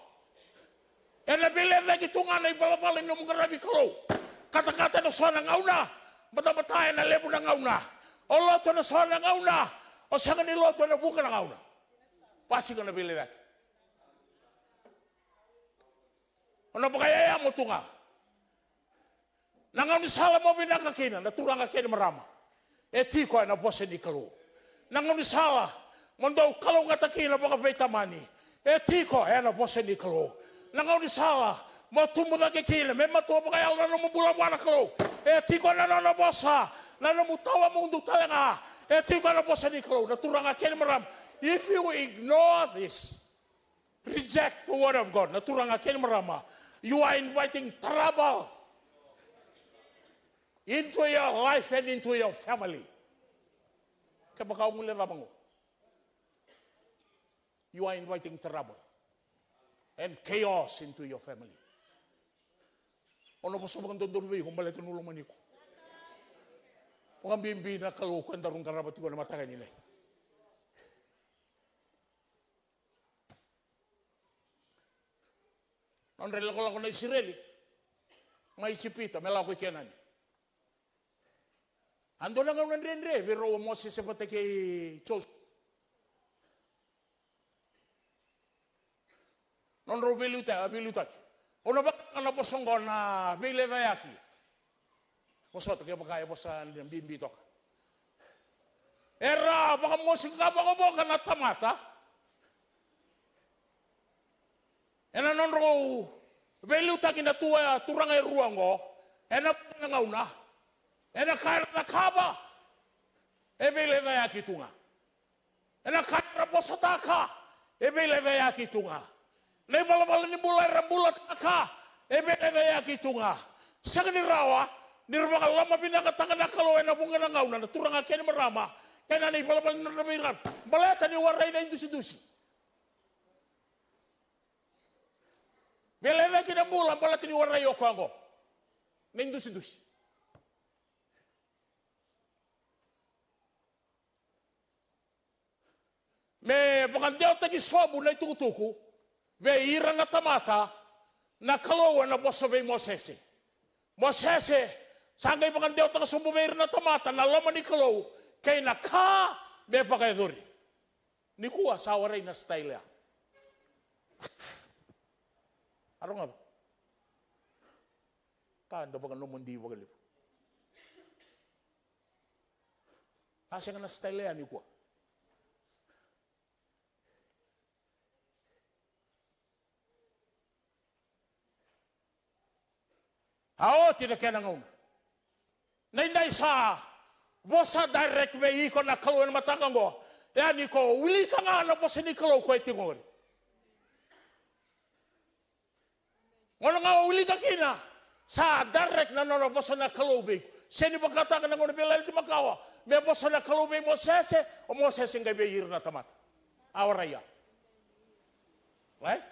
Ena bile lagi tunga na ibalabala ng mga rabi kalo. Kata-kata na sana ngauna. Bata-batayan na lebo na ngauna. O loto na sana ngauna. O siya nga niloto na buka na ngauna. Pasi ka na bile lagi. O na bakayaya mo tunga. Nangaw ni sala mo binakakina. Naturang kakina marama. Eti ko ay nabose ni kalo. Nangaw ni sala. Mandaw kalo nga takina baka baitamani. Eti ko ay nabose ni kalo. Nangaw ni sala, matumbuda ke kile, me matua pa kaya na mambula buana kalo. Tiko na bosa, na mutawa mundo talaga. Tiko na bosa ni kalo, naturang akin maram. If you ignore this, reject the word of God, naturang akin marama, you are inviting trouble into your life and into your family. Kapag muli ramang you are inviting trouble and chaos into your family. Ono po sa mga dondorwe, kung balik nulong maniko. Kung bimbi na kalukuan darong karabat ko na matagay nila. Ang rela ko lang ko na Israeli, mga isipita, may lang ko ikanan. Ando lang ang nanre, pero Moses sa pati kay Joseph. Non ro biluta. Ono ba ang naposong ko na bilevayaki? Posot kaya magkaya po sa bimbitok. Era baka musik ka baka mo ka natamata. Ena non ro biluta kinatua turang ay ruango. Ena pangauna. Ena kaya nakaba. E bilevayaki tunga. Ena kaya posotaka. E bilevayaki tunga. Nay balabala ni bulay rambulat aka. Ebelevaya kitunga. Sa kanirawa, nirma ka lama binakatanga na kalo na bunga na ngauna na turang akin marama. Kaya nanay balabala ni ramiran. Balata ni waray na indusi-dusi. Belevaya kinamula, balata ni waray yoko ako. Na indusi-dusi. Me bakandiyaw tagi sobo na itukutuku. Ve ira na tamata na kalawa na bosa ve Mosese. Mosese, sangay pa kandiyaw taga sumbo ve ira na tamata na laman ni kalaw kay naka ve pakayadori. Ni kuwa sa waray na style ya. Aro nga ba? Kanda ba ka numundi ba galip? Kasi nga na style ya ni kuwa. Ao tidak kena ngau. Nai sa bosa direct me iko na kaluan matangang go. Ya niko wili ka nga na bosa ni kalau ko itingori. Ngono nga uli ka kina. Sa direct na nono bosa na kalubig. Sini pagkata ka na ngono bilal ti makawa. May bosa na kalubig mo sese. O mo sese nga biyir na tamat. Awaraya. Right?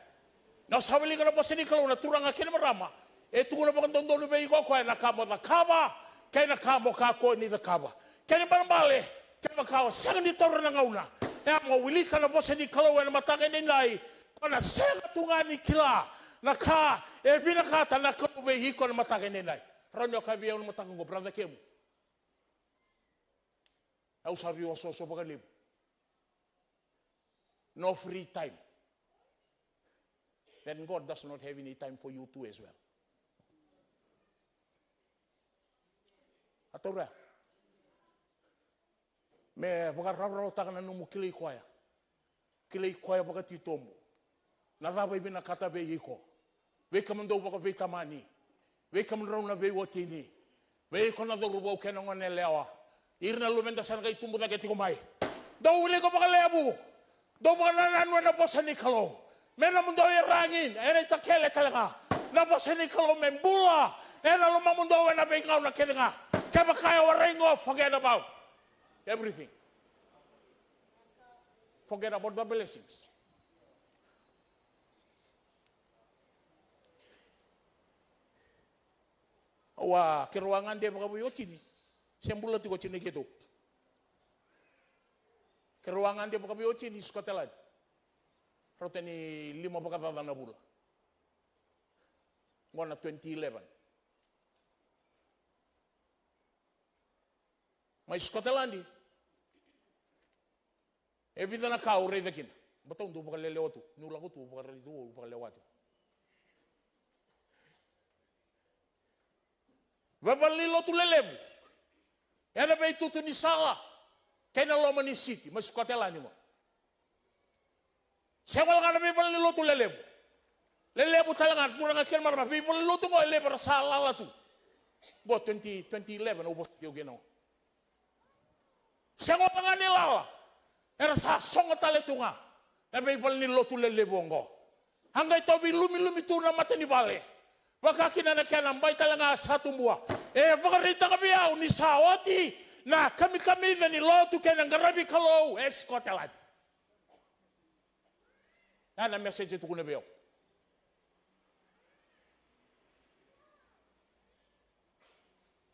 Now sabili ka na bosa ni kalau na turang akin marama. Ito ko na bakang dondo ba iko ko ay nakamo na kaba. Kaya nakamo kako ni na kaba. Kaya ni barambale. Kaya makawa sang ni toro na ngauna. Kaya mo wili ka na bosa ni kalau na matake ni nai. Kona senga tunga ni kila. Naka, binakata na kalube hiko na matake ni nai. Ranyo kabiya na matake ko, brother kemu. Au sabi o so pagalibu. No free time. Then God does not have any time for you too as well. Atura. Me bagararo takana numu kilei kwaya. Kilei kwaya bagati tombo. Naraba ibina kata be hiko. We kamando baka be tamani. We kamando na be wotini. We kona do rubo kena ngone lewa. Irna lumenda san kai tumbu na geti komai. Do ule ko baka lebu. Do baka nananwa na bosa ni kalo. Mena mundo irangin. Ere takele talaga. Na bosa ni kalo membula. Ena luma mundo na be ngau na kedenga. Kaya kaya warengo forget about everything. Forget about the blessings. Wah, ke ruangan dia baka buyo chini. Sembula tiko chini gitu. Ke ruangan dia baka buyo chini Scotland. Rote ni 5 baka na bula. Ngona 2011. Mas Scotland. Ebida na kau rei dakin. Batong tu baka lelewa tu. Nula ko tu baka rei tu baka lewa tu. Babalilo tu lelebu. Yana ba itutu ni sala. Kaya na loma ni city. Mas Scotland ni mo. Siya wala nga na babalilo tu lelebu. Lelebu talaga. Pura nga kaya marama. Babalilo tu mo lelebu ra sala la tu. Go 2011. Ubos kiyo gino. Siya wala nga nilala. Era sa songa tale tu nga. Na babalilo tu lelebu ngo. Hanggang ito lumi-lumi tu na mata ni bale. Baka kinanakyan bay talaga sa tumbuha. Pakarita kami yaw ni sawati na kami-kami na niloto kaya ng garabi kalaw Scotland. Yan ang message ito ko na biyaw.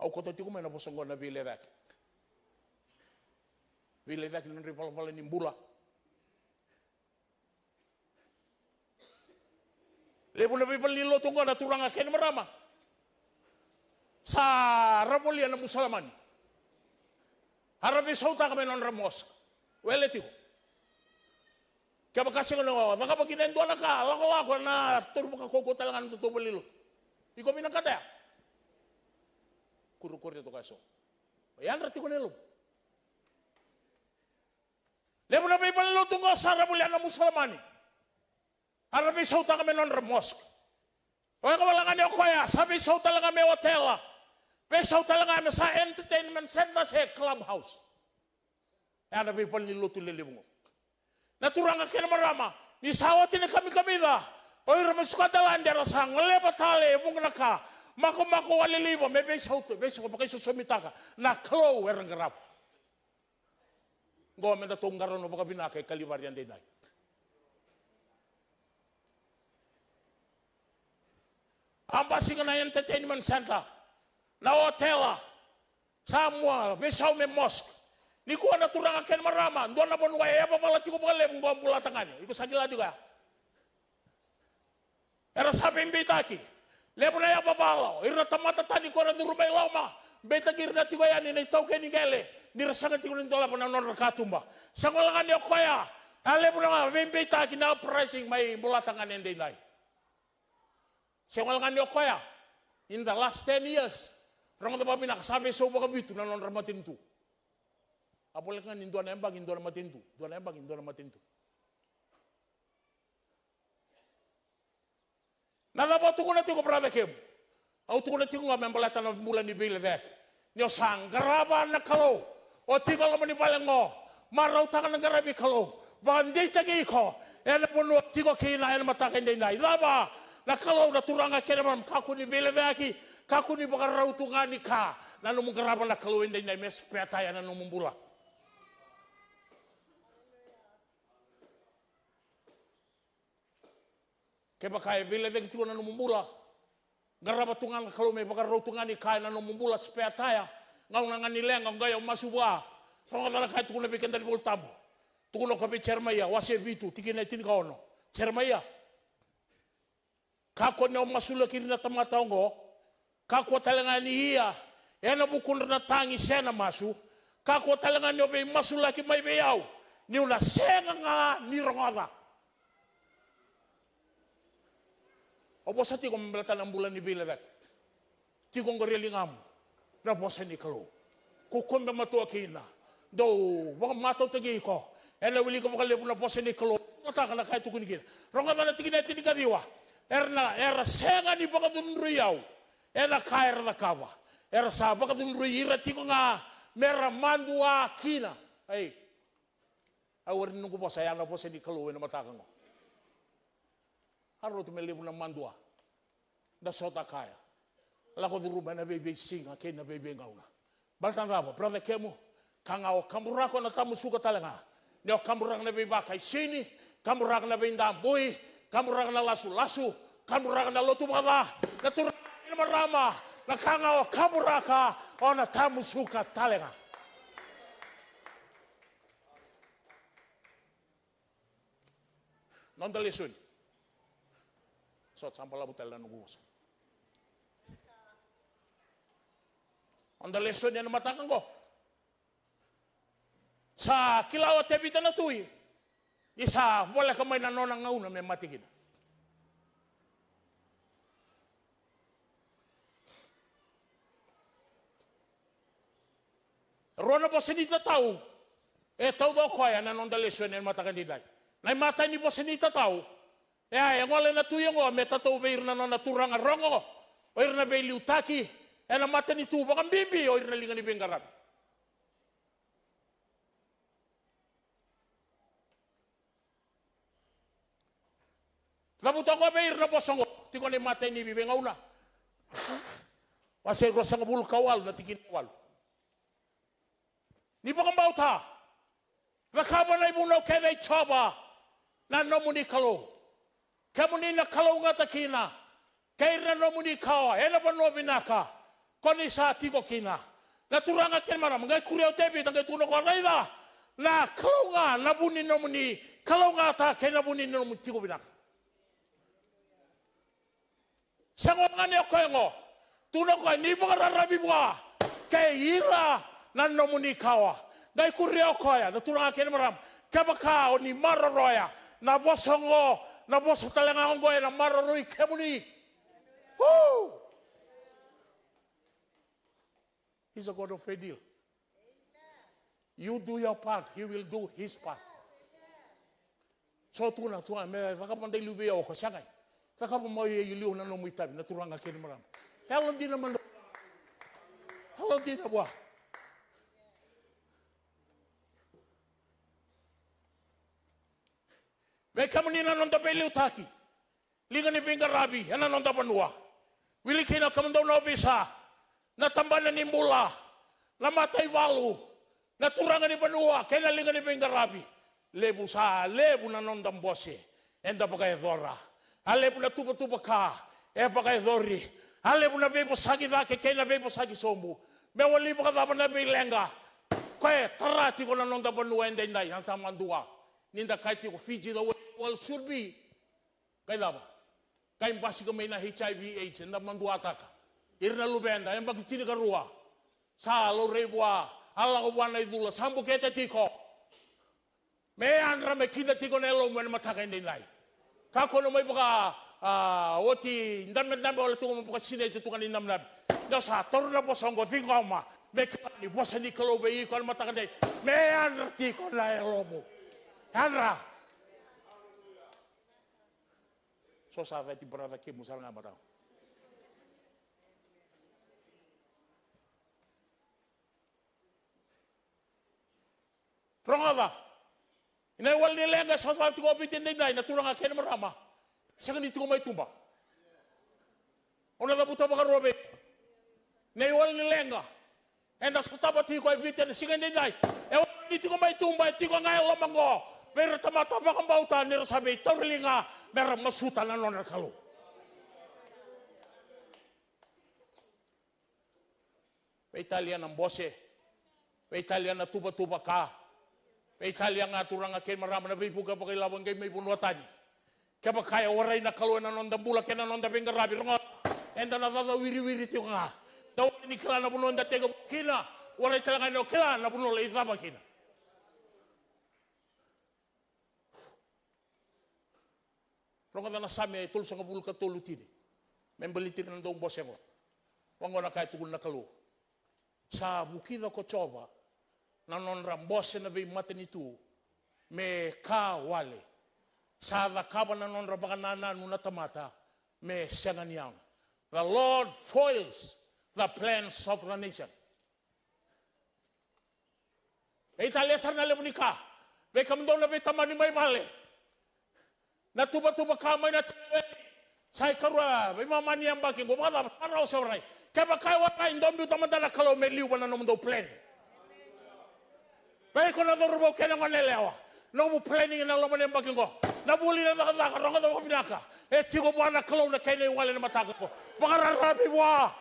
Ako koto ko may nabosong ko na biledak. Biledak ng ripal-pala ni Mbula. Lepo na pipal niloto ko na turang akin marama. Sa Rapolia na Musalaman. Harapi sauta kami ng Ramos. Well, ito. Kaya makasi ko na, baka pag kinendo na ka, lako-lako na turbo ka koko talaga ng tutubal nilot. Ikaw minakata. Kuro-kuro ito kaso. Ayan, rati ko nilot. Lepo na pipal niloto ko sa Rapolia na Musalaman. Harapi sauta kami ng Ramos. Kaya kawalangan niyo kaya, sabi sauta lang kami hotel. Pesaw talaga kami sa entertainment center sa clubhouse. Kaya na people niluto lilibong. Naturang akin marama, nisawati na kami da. Oy ramas ko dalan dera sa nglepa tale mong naka. Mako walilibo, may besaw to, besaw pa kayo susumita ka. Na klow erang garap. Gome na tunggaron mo baka binakay kalibaryan din ay. Ang basi ka na entertainment center. Na hotela, Samuel, besaw may mosque. Ni kuha na turang akin marama, doon na bon waya pa pala tiko pala lebong buwan bulatangan. Iko sa gila juga. Era sabi imbitaki, lebo na ya babalaw, ira tamata tani ko na durumay lama, beta kirna tiko yan, ni tau kay ni gele, ni rasangan tiko ni dola pa na non rakatumba. Sa kulangan niyo kaya, lebo na nga, imbitaki na pricing may bulatangan hindi nai. Sa kulangan niyo kaya, in the last 10 years, orang tu papi nak sampai sobo kabitu na non ramatin tu. Apalagi kan Indo na embang Indo na matin tu, Indo na embang Indo na matin tu. Nalabat tu kuna tigo berada kem. Au tu kuna tigo ngamen balatan na bulan ni bile dek. Nyo sang garaba na kalau. O tigo lo mani balengo. Marau tangan na garabi kalau. Bandi tagi ko. Ena punu tigo kina ena matakin day nay. Laba Na kalau na turanga kena mam kaku ni bele vaki, kaku ni baka rautunga ni ka. Na no mungkaraba na kalau ende na mes peataya na no mumbula. Ke baka bele vaki tu na no mumbula. Garaba tunga kalau me baka rautunga ni ka na no mumbula peataya. Ngau na ngani lenga ngaya masubwa. Ronga dala kai tu na bikin dari boltamu. Tu no kape cermaya wase bitu tikina tin ka ono. Cermaya. Kako na masula kiri na tamata ngo. Kako talanga ni ia. Ena bukun na tangi sena masu. Kako talanga ni obe masula ki mai be yau. Ni una senga nga ni ronga. Opo sa ti ko mbelata ng bulan ni Bilavek. Ti ko ngoreli ngamu. Na bosa ni kalo. Kukonda matua kina. Do wak mato tagi ko. Ena wili ko makalepo na bosa ni kalo. Nataka na kahit tukuni kina. Ronga na tigina tinigadiwa. Era senga ni baka dunrui yau. Era kaira da kawa. Era sa baka dunrui ira tiko nga mera mandua kina. Hey. Awar nunggu bosa yang na bosa ni kalo na mataka ngo. Haro tu melibu na mandua. Da sota kaya. Lako duruba na bebe singa ke na bebe ngauna. Baltan rabo, brother kemu. Kangao kamurako na tamu suka talanga. Neo kamurang na bebe bakai sini. Kamurang na bebe ndambui. Kamurang na lasu-lasu. Kamurang na lotu mga. Naturang na marama. Na kangao kamuraka. O na tamu suka talanga. Non dalisun. So, sampala butel na nungguwas. Ang lesson yan na matakang ko. Sa kilaw at tebita na tuwi. Isa, wala kamay na nonang nauna may matigin. Rona po sinita tao. Tao daw ko yan na nong lesson yan matakan dinay. Nay matay ni po sinita tao. Yang wala na tuwi ngo, may tataw bayir na naturang arongo. Oyr na bay liutaki. Ena mata ni tuba kan bibi o irna linga ni bengaran. Labuta ko ba irna bosongo tiko ni mata ni bibi ngauna. Wase ko sang bul kawal na tikin kawal. Ni ba bauta. Nakaba na ibuno kay choba na nomuni kalo. Kamuni na kalo nga takina. Kay na nomuni kawa ena ba no binaka. Koni sa tiko kina. Naturanga ken maram ngai kureo tebi tangai tuno ko raida. Na kalonga na bunin no muni kalonga ta ken na bunin no tiko binak. Sango ngane ko ngo. Tuno ko ni ba rarabi bua. Kay ira na no muni kawa. Ngai kureo ko ya naturanga ken maram. Kabaka oni maroroya na bosongo na boso talanga ngo na maroroi kemuni. Woo! He's a God of a deal. You do your part, he will do his part. So tu na me kakapandai lubi ako sangay. Kakapamay yuliw na numuitab na turang akin maram. Hello din naman. Hello din na buwa. May kamanina nung tapay liutaki. Linga ni Bingarabi, yan nung tapanua. Wili kina kamandaw na obisa. Natambanan ni mula, namatay walu, naturangan ni Banua, kailalingan ni Bengarabi, lebu sa lebu na nondang bose, enda bagay dora, alebu na tuba-tuba ka, bagay dori, alebu na bebo sagi dake, kay na bebo sagi sombu, mewali ba kadaban na bilenga, kaya tarati ko na nondang Banua, enda inday, ang tamandua, ninda kahit ko Fiji the world should be, kaya ba, kaya basi ko may na HIV AIDS, enda mandua taka, irna lubenda yang bagi cini karua sa lo rebua ala ko wana idula sambu kete tiko me andra me kinda tiko nelo men mataka indin lai kako no mai baka oti ndam wala tungo mo baka sine itu tukan indam nabi no sa torna posongo tiko ma me ni bosa ni kalo be ko mataka indin me andra tiko lai lomo andra so sa veti brava ke musal ngamatao. Rongava. Inay wal nilenga sa swati ko bitin din na turang akin marama. Sa kanito ko may tumba. Ona da buta baka robe. Nei wal ni lenga. Enda skutaba ti ko evite ni singa ni dai. E wali ti ko mai tumba ti ko ngai lomango. Mer tamata baka bauta ni sabe torlinga mer masuta na non kalu. Pe Italiana mbose. Pe Italiana tuba ka. Pe Italiana turanga ken marama na bipuga pakai lawang kay may bunuatani. Kaya ba kaya waray na kaluan na nonda bula kaya na nonda bengarabi ronga. Enda na dada wiri tiyo nga. Daw ni kila na bunuan da tega kina. Waray talaga no kila na bunuan la izaba kina. Ronga da nasami ay tul sa ngabul ka tulutini. Membalitin na daw bose ko. Wango na kaya tukul na kalu. Sa bukida ko choba. Na non rambose na bay matinitu. Me ka wale. Sa kaba na non rabakanana nuna tamata. Me senganiyang. The Lord foils the plans of the nation. Italia sarna lemunika. Be kamdo na be tamani may male. Na tuba kamay na tsawe. Say karwa, be mamani ang baking gumada paraw sa oray. Kaya bakay wala indombi tamadala kalaw may liwan na naman daw plan. Be ko na dorbo kaya nga nelewa. No mo planning na laman yung baking ko. Nabuli na nakadaka, ronga daw kabinaka. Eh, tigo mo na kalaw na kaya na yung wala na matakot ko. Baka rarabi mo ah.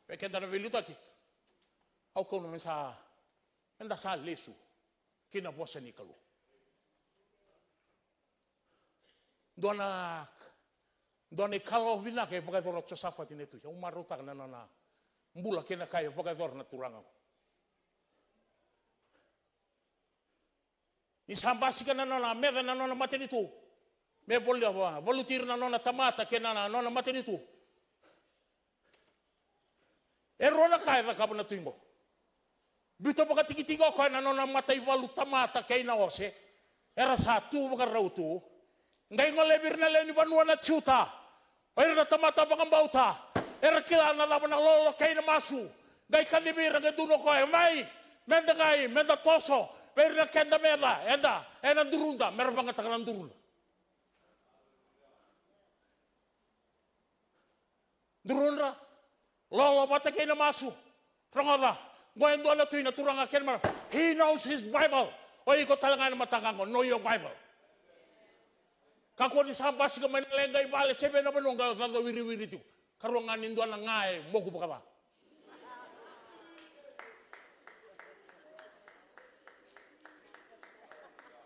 Pekenda na biluta ki. Au ko naman sa enda sa lesu kinabosa ni kalu. Doana kalau binaka e pagka dorot sa safat ini tu. Yung marutak na mbula kina kayo pagka dor na turangaw. Isambasi ka na meda na mati nito. Me volutir na tamata kina na mati nito. Erona kaya na kaba na tuimo. Bito baka tiki-tiko ko na matay walu tamata kay na ose. Era satu baka rautu. Ngay ngolebir na leni banua na tsuta. Era na tamata baka bauta. Era kila na laban na lolo kay na masu. Ngay kanibir ang duno ko ay may. Menda kay, menda toso. Pero na kenda meda. Enda durunda. Meron bang takalan durunda. Durunda. Lolo bata kay na masu. Rangada. Ngayon doon na ito yung naturang akin. He knows his Bible. O ikaw talaga na matangang ko. Know your Bible. Kako ni sabas ka may nalengay bale. Sebe na manong wiri-wiri ito. Karunganin doon na nga eh. Mogo ba ka ba?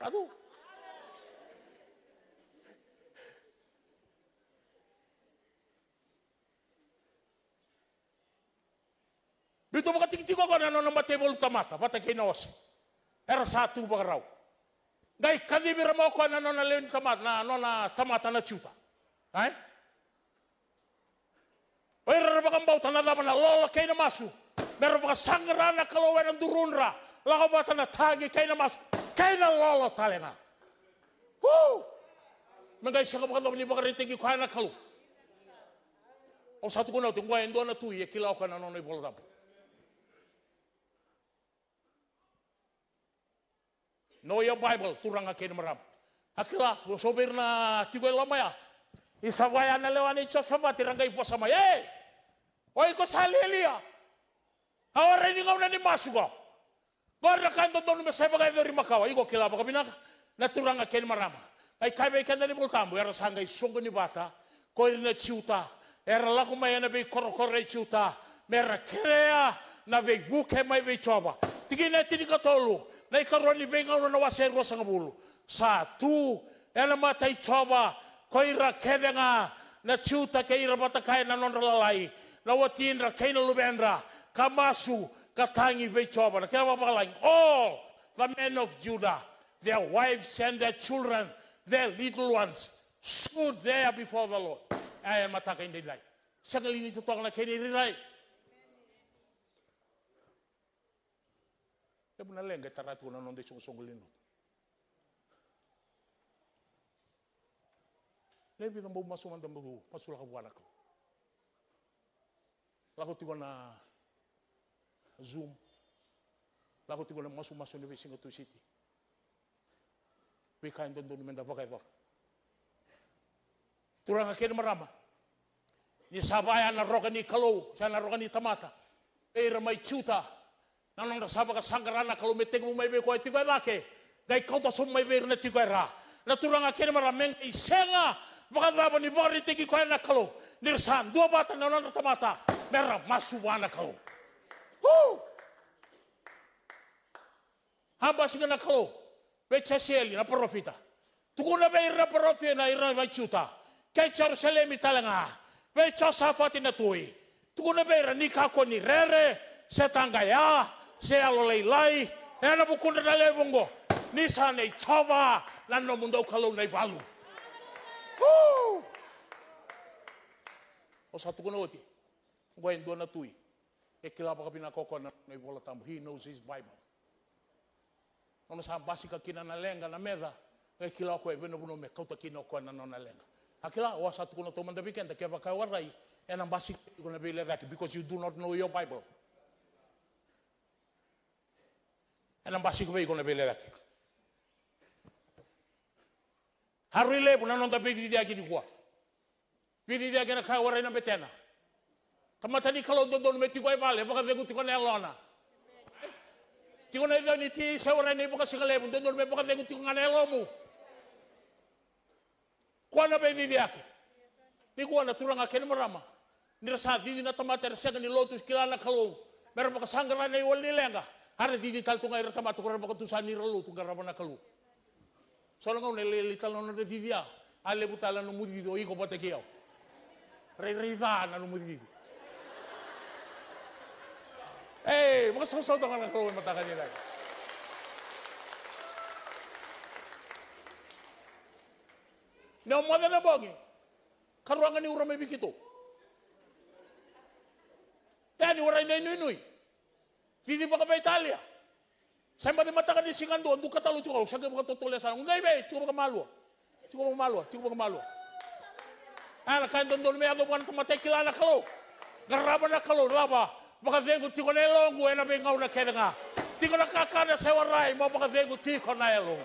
Aduh. Bito baka tiki-tiko ko na matebol tamata, pata kinaos. Era satu baka raw. Ngay kadibira mo ko na leon tamata, na tamata na tsuta. Ay? Oira baka bauta na daban na lola kay na masu. Meron baka sangra na kalawan ng durunra. Lakaw bata na tagi kay na masu. Kay na lola talenga. Woo! Mangay siya ka baka daban ni baka ritigi ko na kalu. O satu ko na ito, ngayon doon na tuwi, kilaw ka na nonoy bola daban. Know your Bible, turang akin maram. Akila, sobir na tigoy lamaya. Isawaya na lewan ito sa mati, ranggay po sa maya. Eh! Oy ko sa lilia. Awaray ni ngaw na ni masuga. Bara kanto doon na sa bagay doon rimakawa. Iko kila baka binak na turang akin maram. Ay kaibay ka na ni multambo. Era sanggay sungo ni bata. Koy na ciuta. Era lako maya na bay korokore ciuta. Mera krea na bay buke may bay choba. Tigin na tinikatolo. Na ikaroon ni Bengaw na nawasero sa ngabulo. Satu, ela matay choba, koira kede nga, na tsuta kaira batakay na nonralalay, na watinra kay na lubendra, kamasu, katangi bay choba. Na kaya mapakalang, all the men of Judah, their wives and their children, their little ones, stood there before the Lord. Ayan matakay nilay. Sa ngalinito to ang nakinilay. Kaya mo nalang, kaya taratu na nung di sungsunggulin nun. Lebi ng buong masuman ng buong masula ka buwan ako. Lakot ko na Zoom. Lakot ko na masumaso ni Singato City. Pikain doon menda pakai tor. Turang akin marama. Ni sabaya na roka ni kalau, sa na roka ni tamata. Era mai chuta. Nanong nasaba ka sanggarana kalau meteng mo may be ko itigoy bake. Dai kau to som may be na tigoy ra. Na turang akin marameng isenga. Baka daba ni bori tegi ko na kalau. Nirsan dua bata na nang tamata. Mera masuwana kalau. Hamba singa na kalau. Becha seli na profita. Tukuna be ira profita na ira mai chuta. Kay Jerusalem italanga. Becha safati na tui. Tukuna be ira ni kako ni rere. Setangaya. Se aloleilai. Ena bukunda na lebongo. Nisa nei chava. Lano mundo kalau nei balu. O satu kuna oti. Ngwain doon na tui. E kilapa ka pinakoko na nei bola tamu. He knows his Bible. Ono sa basi ka kina na lenga na meda. E kila ko e beno buno me kauta kino ko na na lenga. Akila o satu kuna to manda weekend ke ba ka warai. And I'm basi gonna be like that because you do not know your Bible. And I'm basi gonna be like that. Harile bu na no da be di dia ki kwa. Pidi dia kena ka warai na betena. Tamata ni kalau don meti ko e vale baka de guti ko na lona. Tiko na ito ni ti sa warai na ibuka singalebon don me baka de guti ko na lomu. Kwa na be di dia ki. Ni kwa na turang akin marama. Nirasa di na tamata resega ni lotus kilala kalong. Meron baka sanggaran na iwal nilenga. Hari di tal tunga ira tamata ko baka tusan ni rolo tunga raba na kalu. So lang nililital na di dia. Ale butala no mudido iko patekiyaw. Re-re-da na no mudido. Eh, baka sasaw ka na kalu mata kanila. Na umada na bongi. Karuangan ni urang may bikito. Yan, waray na inuy-inuy. Hindi ba ka ba Italia? Sa mga mata ka ni singan doon, doon katalo tsura, sa mga tutulya sa ngay ba, tsura ka malwa. Tsura ka malwa. Ano, kain doon may ano ba na tamatay kilala kalo. Garaba na kalo, laba. Baka dengo, tiko na ilong, guwe na bengaw na kaya nga. Tiko na kakana sa waray, mo baka dengo, tiko na ilong.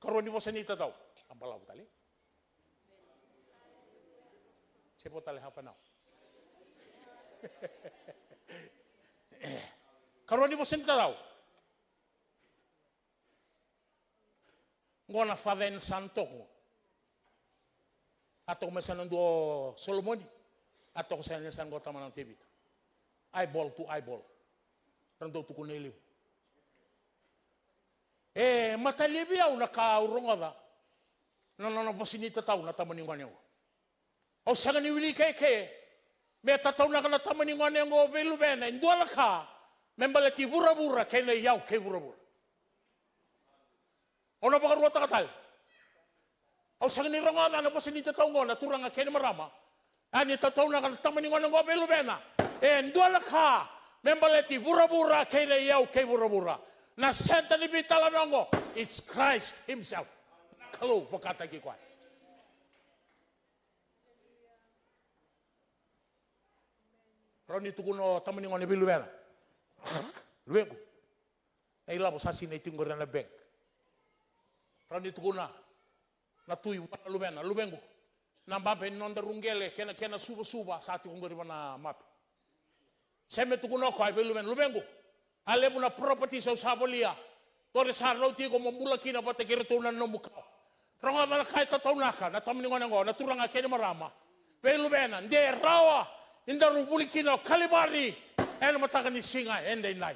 Karon mo sanita daw. Ang balaw tali. Siya po tali half an hour. Karon mo sanita daw. Ngona faven santo ko. Ato ko masanon do Solomoni. Ato ko sa niya go tama ng TV. Eyeball to eyeball. Rando to kuneliw. Eh, matalibiyaw na kaurungada. Nanano po sinita tao na tamaningan niyo. O sa nga niwili keke, may tataw na ka na tamaningan niyo belubena, indwala ka, may malati bura-bura, kaya na iyaw kay bura-bura. O na baka ruwata katal? O sa nga nirangada na po sinita tao nga, naturang nga kaya na marama, ani tataw na ka na tamaningan niyo belubena, eh, indwala ka, may malati bura-bura, kaya na iyaw kay bura-bura. Na senta ni bitala nongo, it's Christ himself. Kalau pagkata kikuan. Roni tukuno tamani ngone bilubena. Luengo. Ay labo sasi na itingor na bank. Roni tukuna na tuyu lubena, lubengo. Na mbape nonda rungele kena suba sa ati kongori na map. Seme tukuno ko ay bilubena, lubengo. Ale muna property sa usabolia. Tore sa rauti ko mambula kina pati kiritunan no mukha. Ronga na kahit tataunaka, natamingon ngo, naturang akene marama. Pelu bena, nde rawa, inda rubuli kina kalibari, eno mataka ni singa, ende inay.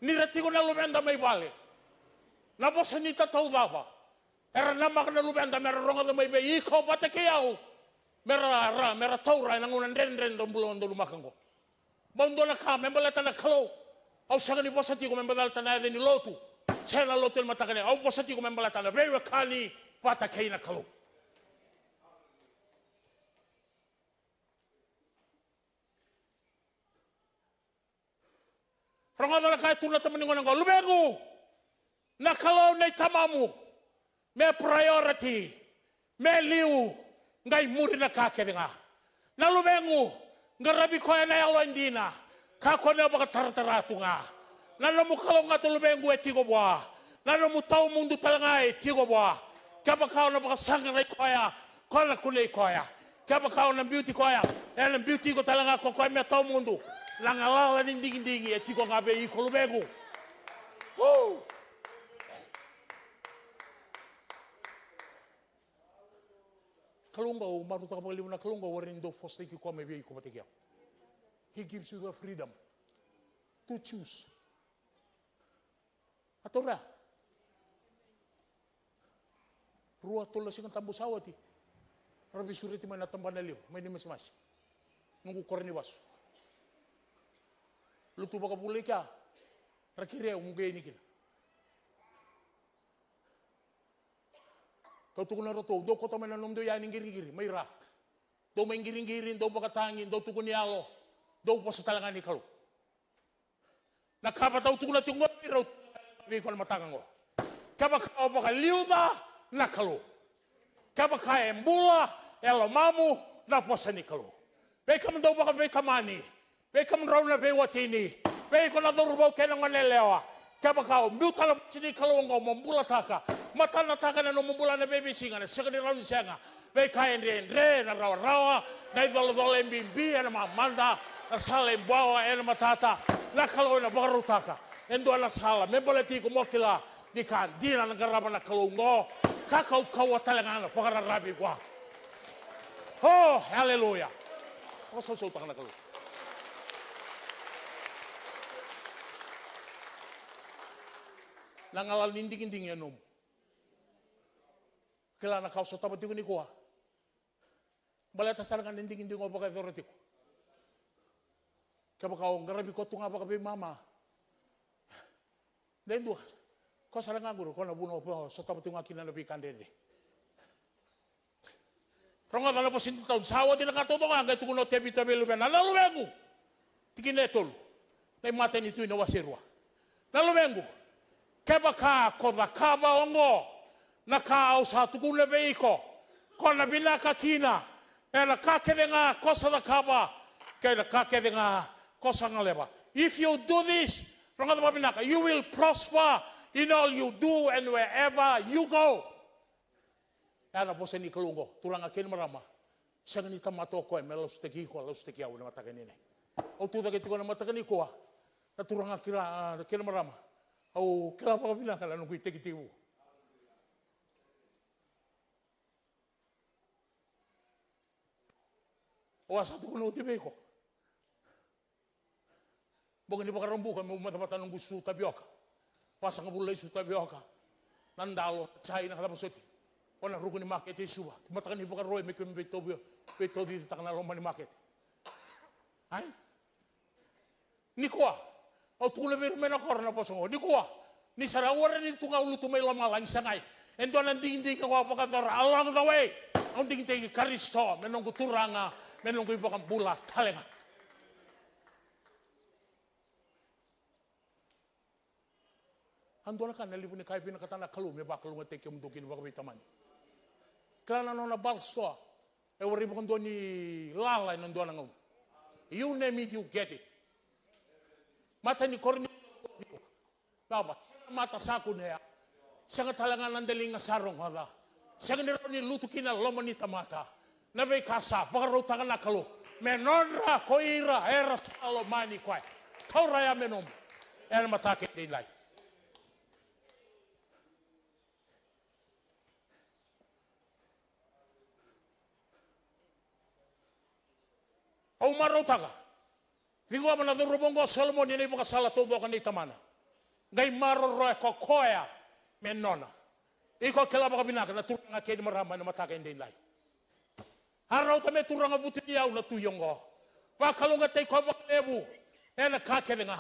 Nirati ko na lubenda may bali. Napos ni tataw daba. Era namak na lubenda, mera ronga na may bay, ikaw pati kiyaw. Mera taura, nangunan ren bulan do lumakang ko. Bondo na ka, membalata na kalo. Au sanga ni posati ko membalata na ni lotu. Sena lotu el matakane. Au posati ko membalata na very kali pata kay na kalo. Rongada na kay tuna tamani ko ngo lubengo. Na kalo na tamamu. Me priority. Meliu ngai muri na kakedenga. Na lubengu ngarabi koya na yalo indina. Kako na baka tarataratunga. Na no mukalo nga tulubengu etigo bwa. Na no mutau mundu talanga etigo bwa. Kaba kao na baka sangara koya. Kona kule koya. Kaba kao na beauty koya. Na beauty ko talanga ko koya me tau mundu. Langalala nindingi etigo ngabe iko lubengu. Kalunga o maruta ka pagalimu na kalunga warin do foste ki ko me bi ko patigya. He gives you the freedom to choose. Atora. Rua tola sing tambu sawati. Rabi suriti mana tambana liu, may mas. Nunggu korni basu. Lutu baka pulay ka. Rakire umugay ni kina. Kau tukun na roto, do kota mana nom do ya ninggiri-giri, may rak. Do may giring-giring, do baka tangin, do tukun ni alo, do pa sa talangan ni kalu. Nakapataw tukun na tunggo, pero ko na matangan ko. Kabaka baka liuda na kalu. Kabaka embula, elo mamu na posa ni kalu. Beka man daw baka beka mani, beka man raw na bewatini, beka na durbaw kaya ng anelewa. Kabaka mbuta na sini kalu ngo mambula taka. Mata na taka na numubula na baby singa na sekali raw ni singa. Beka endre na rawa, na idol mbimbi na mamanda, na sala imbawa na matata, na kalu na baka taka. Endo na sala, memboleti ko mo kila ni kandina ng garaba na kalungo, kakau talangan na pakararabi ko. Oh, hallelujah. Ako susulta ka na kalungo. Nangalal nindig-indig yan nom. Kailangan na kausa tapat ko ni kuha. Balata sa langan nindig-indig ko baka authority ko. Kaya baka ngarabi ko ito nga baka mama. Dahil doon, ko sa langan guru, ko nabuno po sa tapat yung akin na nabikan din. Ronga na po sinti taon, sawa din nakatuto nga, gaya tukuno tebi-tebi luben, nalalubengu. Tikin na itolo, na imata nito inawasirwa. Nalalubengu. Keba ka koda kaba ongo nakao sa tukule beiko kona binaka kina ela kakede nga kosa da kaba kaya kakede nga kosa nga leba. If you do this binaka, you will prosper in all you do and wherever you go. Ana po sa ni kalungo turang akin marama sa ganita mato ko melos teki ko los teki aw na mataganine o tuda kiti ko na matagani ko na turang akin marama. Oh, kenapa kau bilang kalau nunggu itik-itik? Oh, satu kuno tiba ko. Bukan di bakar rembukan, mau mata-mata nunggu su tapioka. Pasang kabulay su tapioka. Nandalo, cahaya na kata pasoti. Ona ruko ni market isuwa. Matakan di bakar roy, may kumbitobyo. Beto di takna lomba ni market. Ay? Nikoa. O tukule bir mena korna posongo di kuwa ni sarawara ni tunga ulu tumay lamalang sangay endo nanding ko pakator along the way ang ding karisto menong turanga menong ibakang bulat talenga ando na kan nalibu ni kay pinakatana kalu me bakal mo take yung dukin baka bitaman klana no na balsto e wari mo ndo ni lalay nando na ngom you name it you get it. Mata ni korni dapat mata saku niya sangat talangan nandaling sarong hada sangat ni lutu kina lomanita mata nabe kasa pagarutangan nakalo menonra koira era salo mani kwai tauraya menom era matake dilay au marutaga Tingwa mana do robongo Solomon ini buka salah tuh bukan itu mana. Gai maro roe ko koya menona. Iko kela baka binaka na turang akedi marama na mataka hindi lai. Haraw tame turang abuti niya na tuyongo. Wakalo nga tay ko baka lebu. Na kakede nga.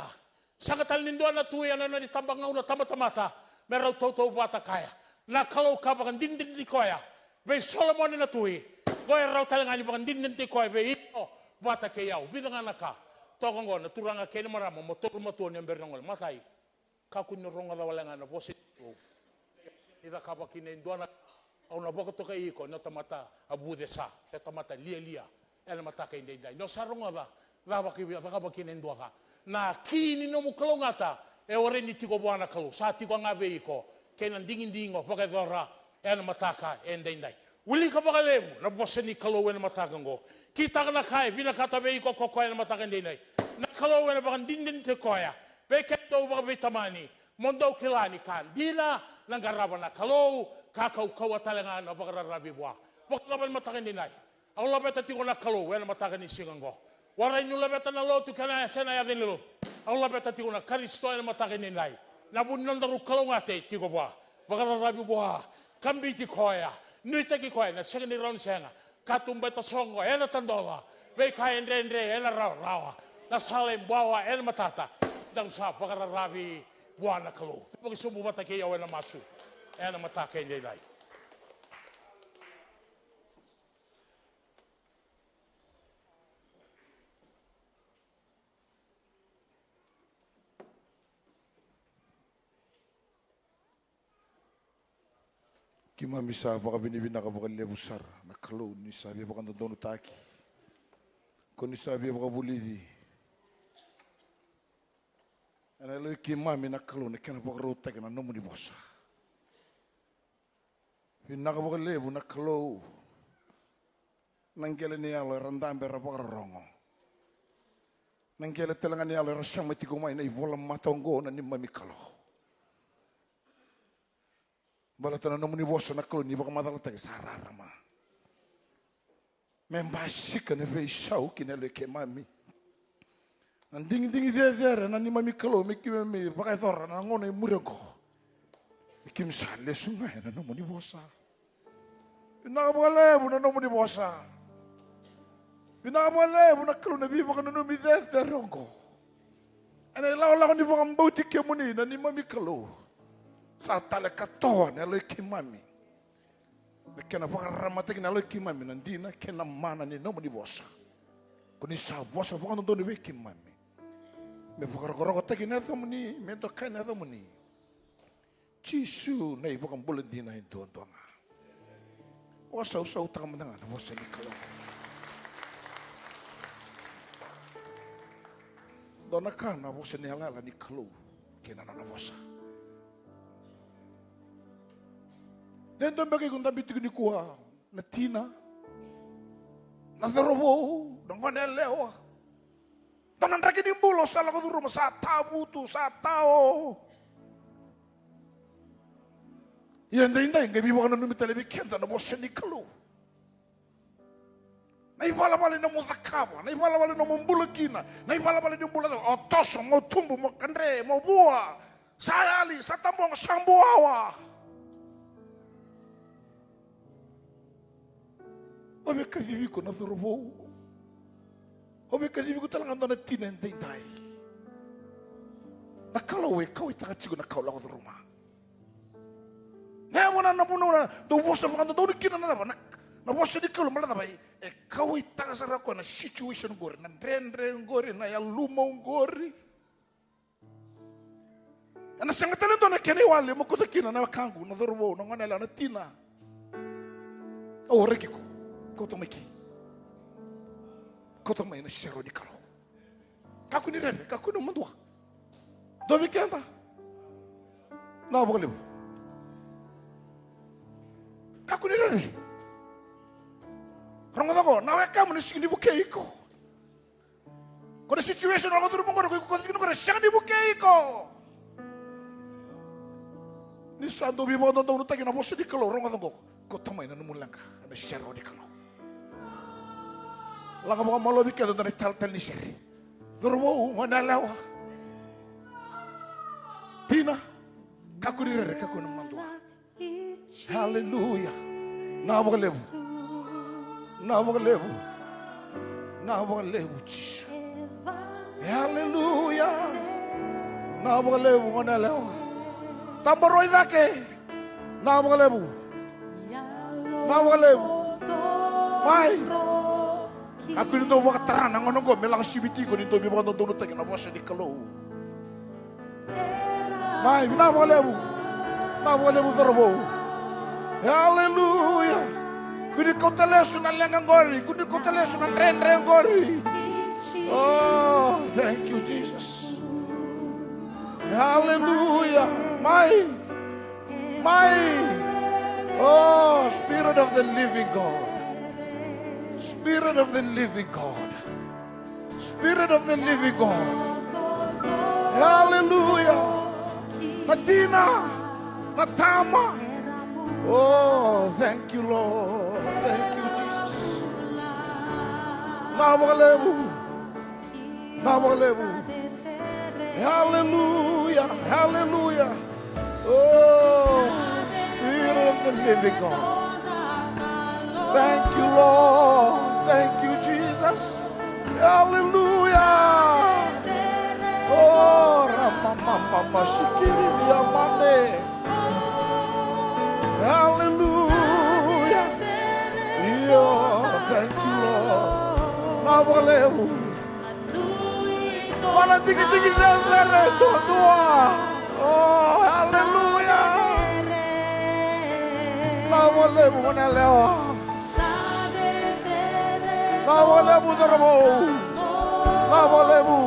Sangatal nindo na tuya na ditambang nga una tama-tamata. Meraw tau bata kaya. Nakalo ka baka dindin di koya. Bay Solomon na tuyi. Goy raw talangan ni baka dindin di koya. Bay ito bata kayaw. Bidang anak ka. Tokong ko, naturang kay na marama, motor matuan yung bernangol, matay. Kakun nyo ronga na wala nga na, posit ko. Ita kapakin na indua na, au na boko toka iko no tamata abu de sa e tamata lia ela mataka inde dai no saronga va va ki nendoaka na kini no mukalongata e ore ni tiko bwana kalu sa tiko ngabe iko kenan dingindingo paka dora ela mataka inde dai uli ka paka lebu na boseni kalu ena mataka ngo kita na kai bina kata be iko koko ena mataka inde dai na kalu ena paka dindin te koya be keto ba vitamani mondo kilani kan dila langaraba na kalu kakau kawatalenga na paka rabi bwa paka ban mataka inde dai Allah beta tiko na kalu ena mataka ni singango warai nula beta na lotu kana sena ya denelo Allah beta tiko na Kristo ena mataka ni nai na bunnon daru kalu ngate tiko bwa bakara rabi bwa kambi ti koya nuita ki koya na segni ron senga katum beta songo ena tandola be kai endre ena rawa na sale bwa ena matata dan sa bakara rabi bwa na kalu pagi sumu mata ke ya ena masu ena mataka ni nai Kima misa baka binibina ka baka lebusar na kalau ni sabi baka ndono taki. Ko ni sabi baka bulidi. Ana lo kima mi na kalau ni kana baka rota kana nomu ni bosa. Bina ka baka lebu na kalau. Nangkele ni alo randambe ra baka rongo. Nangkele telanga ni alo rasama tiko mai na ivola matongo na ni mami kalau. Balatana no muni boso na kalo ni baka madala tagi sararama. Membasika ne vei sau ki ne leke mami. Nanding zera na ni mami kalo mi kimi mi baka thora na ngone murego. Mi kimi sa le sunga na no muni bosa. Ina bole bu na no muni bosa. Ina bole bu na kalo na bi baka no mi zera rongo. Ana la ni baka mbauti ke muni na ni mami kalo. Sa tale katoa na loi kimami. Na kena whakaramata ki na loi kimami na dina kena mana ni nomu ni bosa. Kuni sa bosa whakano doni we kimami. Me whakaroko teki na thamuni, me to kai na thamuni. Jisu na i whakambula dina hi tuantuanga. Wasa usau takamananga na wasa ni kalau. Dona kana wasa ni halala ni kalau. Kena na wasa. Dentro bagi kunta bitu ni kuah na tina na terobo dengan elewa tanan raki di bulo salah kau rumah satabu tu satao yang indah yang gabi bukan numi television dan bosan di kelu na ibala bali na muzakaba na ibala bali na mumbulakina na ibala bali na mumbulakina otos mau tumbuh mau kendre mau buah sayali satambong sambuawa. Obe kadivi ko na thorobo. Obe kadivi ko talaga na tinentay. Nakalawe kau itakachigo na kau lago ruma. Na mo na do vosa mo do kina na ba na vosa di kau mala ba e kau itakasara ko na situation gori na rendre gori na ya luma gori. Ana sanga talento na kene wale mo ko kina na kangu na thorobo na ngana na tina. O rekiko. Kota mai na shero di kalau. Kaku ni rere, kaku no mandua. Dobi kenta. Na boleh. Kaku ni rere. Rongo dago, na weka mo ni sigi buke iko. Kone situation ako turu mo ko ko sigi buke iko. Ni sando bi mo do no tagi na bosu di kalau rongo dago. Kota mai na numulanga na shero di kalau. Laka mga malobi ka doon na tal-tal ni Siri. Durmo, manalawa. Tina, kakunirere, kakunang mandua. Hallelujah. Napakalebu. Napakalebu. Napakalebu, Jesus. Hallelujah. Napakalebu, manalawa. Tambaroy dake. Napakalebu. Napakalebu. Mai. Aku ini tahu waktu terang, nangono go melang sibiti ko nito bilang nonton tagi na bosa di kalau. Mai, na boleh bu terbo. Hallelujah. Kuni kotelesu na lengang gori. Kuni kotelesu na ren gori. Oh, thank you, Jesus. Hallelujah. Oh, Spirit of the living God. Spirit of the living God. Spirit of the living God. Hallelujah. Natina, Natama. Oh, thank you, Lord. Thank you, Jesus. Nawalebu. Hallelujah. Hallelujah. Oh, Spirit of the living God. Thank you, Lord. Thank you, Jesus. Hallelujah. Oh, Ramamama Shikiri Biamande. Hallelujah. Thank you, Lord. Nawalebu. Mana tiki-tiki zere doa. Oh, hallelujah. Nawalebu manalewa. Nawalebu darabo. Nawalebu.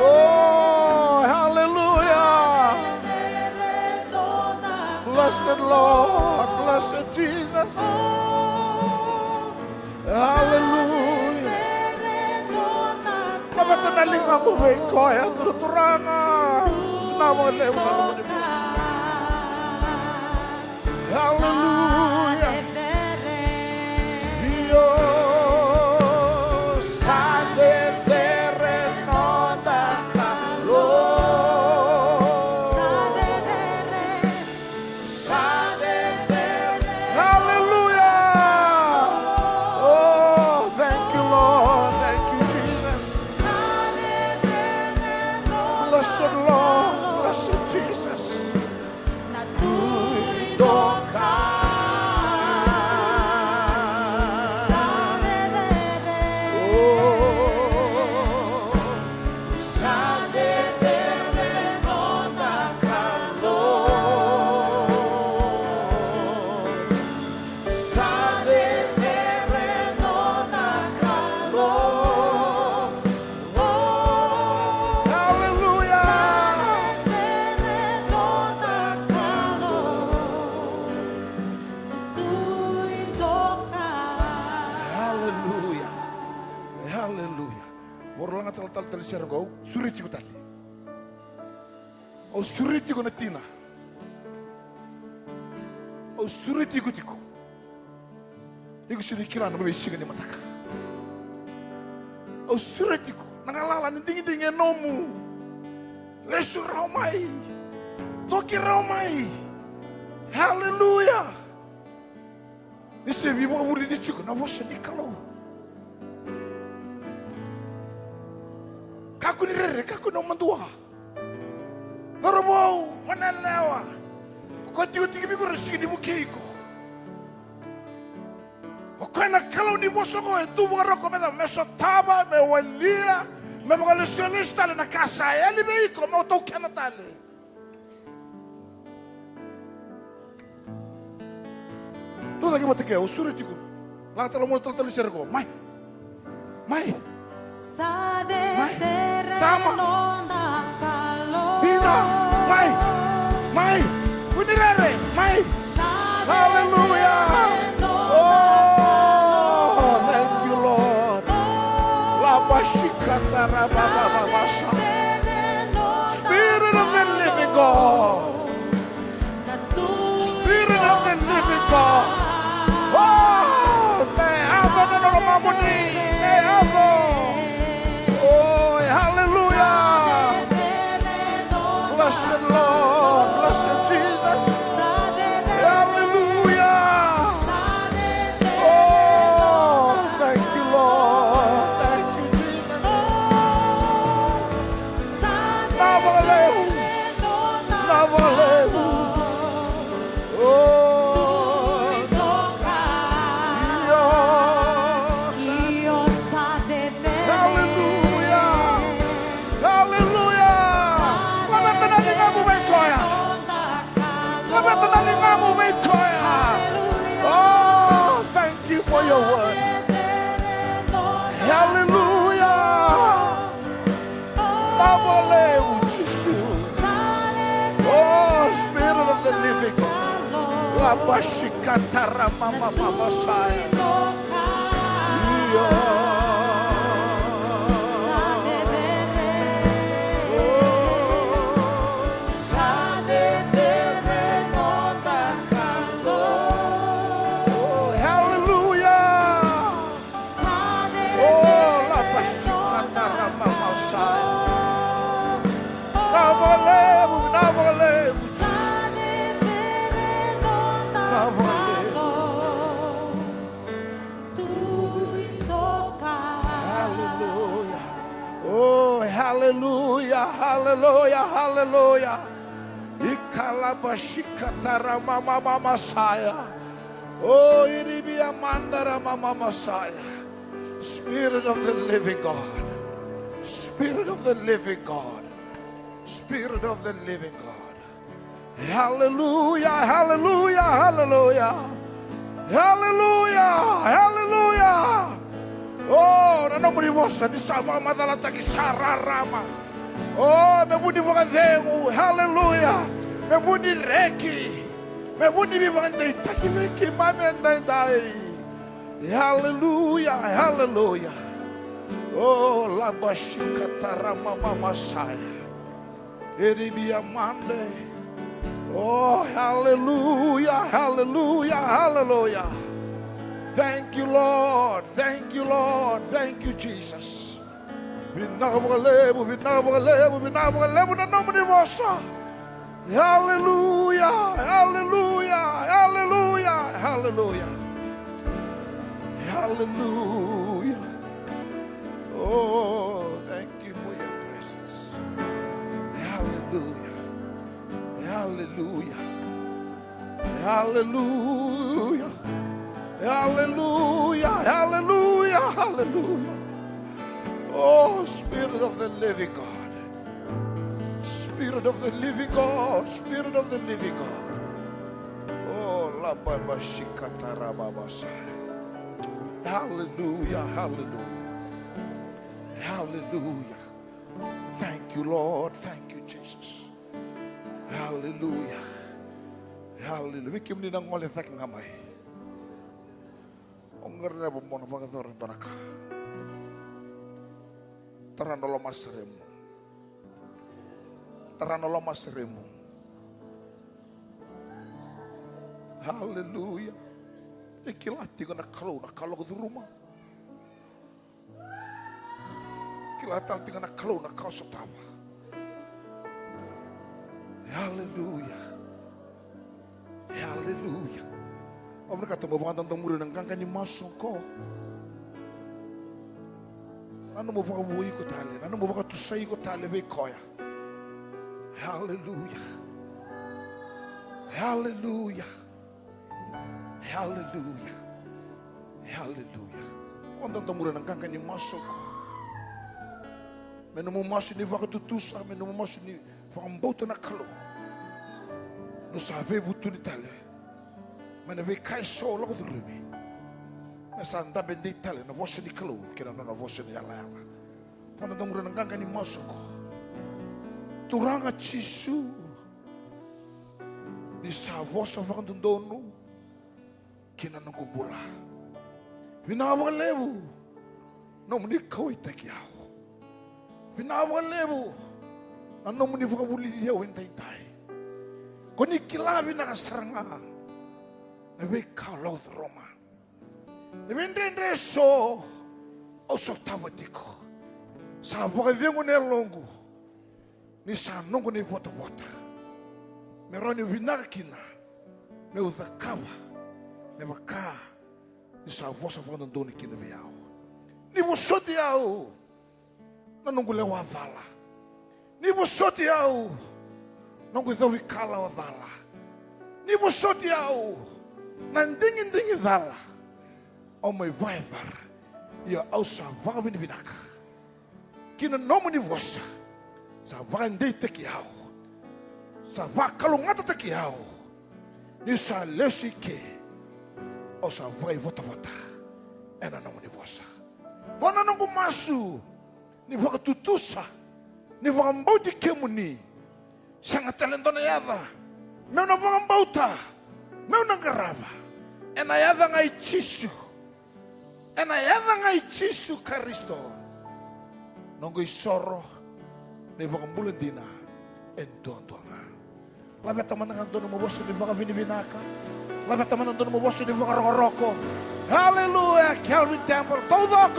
Oh, hallelujah. Blessed Lord, blessed Jesus. Hallelujah. Napata na linga mo may kaya turuturanga. Nawalebu na naman ito. Hallelujah. Sergo, suriti ko tali. O suriti ko na tina. O suriti ko tiko. Iku sinikira na mabisigan ni mataka. O suriti ko, nangalala ni dingin-dingin nomu. Lesu raumai. Toki raumai. Hallelujah. Nisi bibo wuri di chuko na wosha ni kalau. Kaku ni rere, kaku no mandua. Dorobo, mananawa. Koti uti kibi ko resiki ni mukeiko. Okana kalau ni bosoko tu boroko meda mesotaba me walia me magalusionista na casa ele beiko mo to kenatale. Tudo que mate que o suritico. Lá tá lo mo talo sergo. Mai. Tama. Tina. Mai. Unirere. Mai. Hallelujah. Oh, thank you, Lord. La bashikata rabababasha. Spirit of the living God. Spirit of the living God. Oh, me amo no lo mamuni. Me amo. Oh, hallelujah. Blessed Lord, blessed Jesus. Hallelujah. Oh, thank you, Lord. Thank you, Jesus. Navaleu. Labashikatara mama mama saya. Iya. Hallelujah, hallelujah, hallelujah. Ikalabashikatara mama mama saya. Oh, iribia mandara mama mama saya. Spirit of the living God. Spirit of the living God. Spirit of the living God. Hallelujah, hallelujah, hallelujah. Hallelujah, hallelujah. Oh, nanomuri vosa di sama madalata ki sararama. Oh, mebuni vokazengu. Hallelujah. Mebuni reki. Mebuni vivande takimeki mamendai. Hallelujah, hallelujah. Oh, labashikatara mama masaya. Eribia mande. Oh, hallelujah, hallelujah, hallelujah. Thank you, Lord. Thank you, Lord. Thank you, Jesus. Hallelujah, hallelujah, hallelujah, hallelujah, hallelujah. Oh, thank you for your presence. Hallelujah, hallelujah, hallelujah. Hallelujah, hallelujah, hallelujah. Oh, Spirit of the living God. Spirit of the living God. Spirit of the living God. Oh, la baba shikatara baba saya. Hallelujah, hallelujah. Hallelujah. Thank you, Lord. Thank you, Jesus. Hallelujah. Hallelujah. Wiki mnina ngole thak ngamai. Ongerna bomona vagadoran donaka. Taranolo masremu. Taranolo masremu. Hallelujah. Ikilati gonna kalau ke rumah. Kilatan tinggal na kalau na kau sotama. Hallelujah. Hallelujah. Om mereka tu bawa tentang murid nang kangkang ni masuk ko. Anu bawa wui ko tali, anu bawa tusai ko tali be koya. Hallelujah. Hallelujah. Hallelujah. Hallelujah. Om tentang murid nang kangkang ni masuk ko. Menu masuk ni vaka tutusa, menu masuk ni vaka mbauta na kalo. No save butu ni tali. Mana be kai so lo du rumi. Na sanda bendi tale na voce di kalo, kira na voce di ala. Pona dong ro nanga ni masoko. Turanga chisu. Di sa voce va ndonu. Kina no kumbula. Vina wa lebu. No mni koi takiao. Vina wa lebu. Na no mni va buli dia wentai tai. Koni kilavi na saranga. Nabi kalau Roma, nabi ndende so, osok tabatiko, sahaja vengo nelongu, ni sanongu ni bota, meroni vinakina, me udakava, me baka, ni sahaja sahaja ndoni kina viao, ni bosoti au, nanongu lewa dhala, ni bosoti au, nangu dhawi kala wadhala, ni bosoti au. Nandingin dhala o may vaidar ia au sa vavin vinaka kina nomu ni vosa sa vande tekiao sa vakalungata tekiao ni sa lesike o sa vai vota ena nomu ni vosa kona nungu masu ni vakatutusa ni vakambauti kemuni sangat talentona yada mena vakambauta Meunang garava. Enayada ngai Jisu. Enayada ngai Jisu Kristo. Nongo isoro. Nevakambulan dina. Endontonga. Lava taman ng dono mo boso ni baka vinivinaka. Lava taman ng dono mo boso ni baka roko. Hallelujah, Calvary Temple. Todo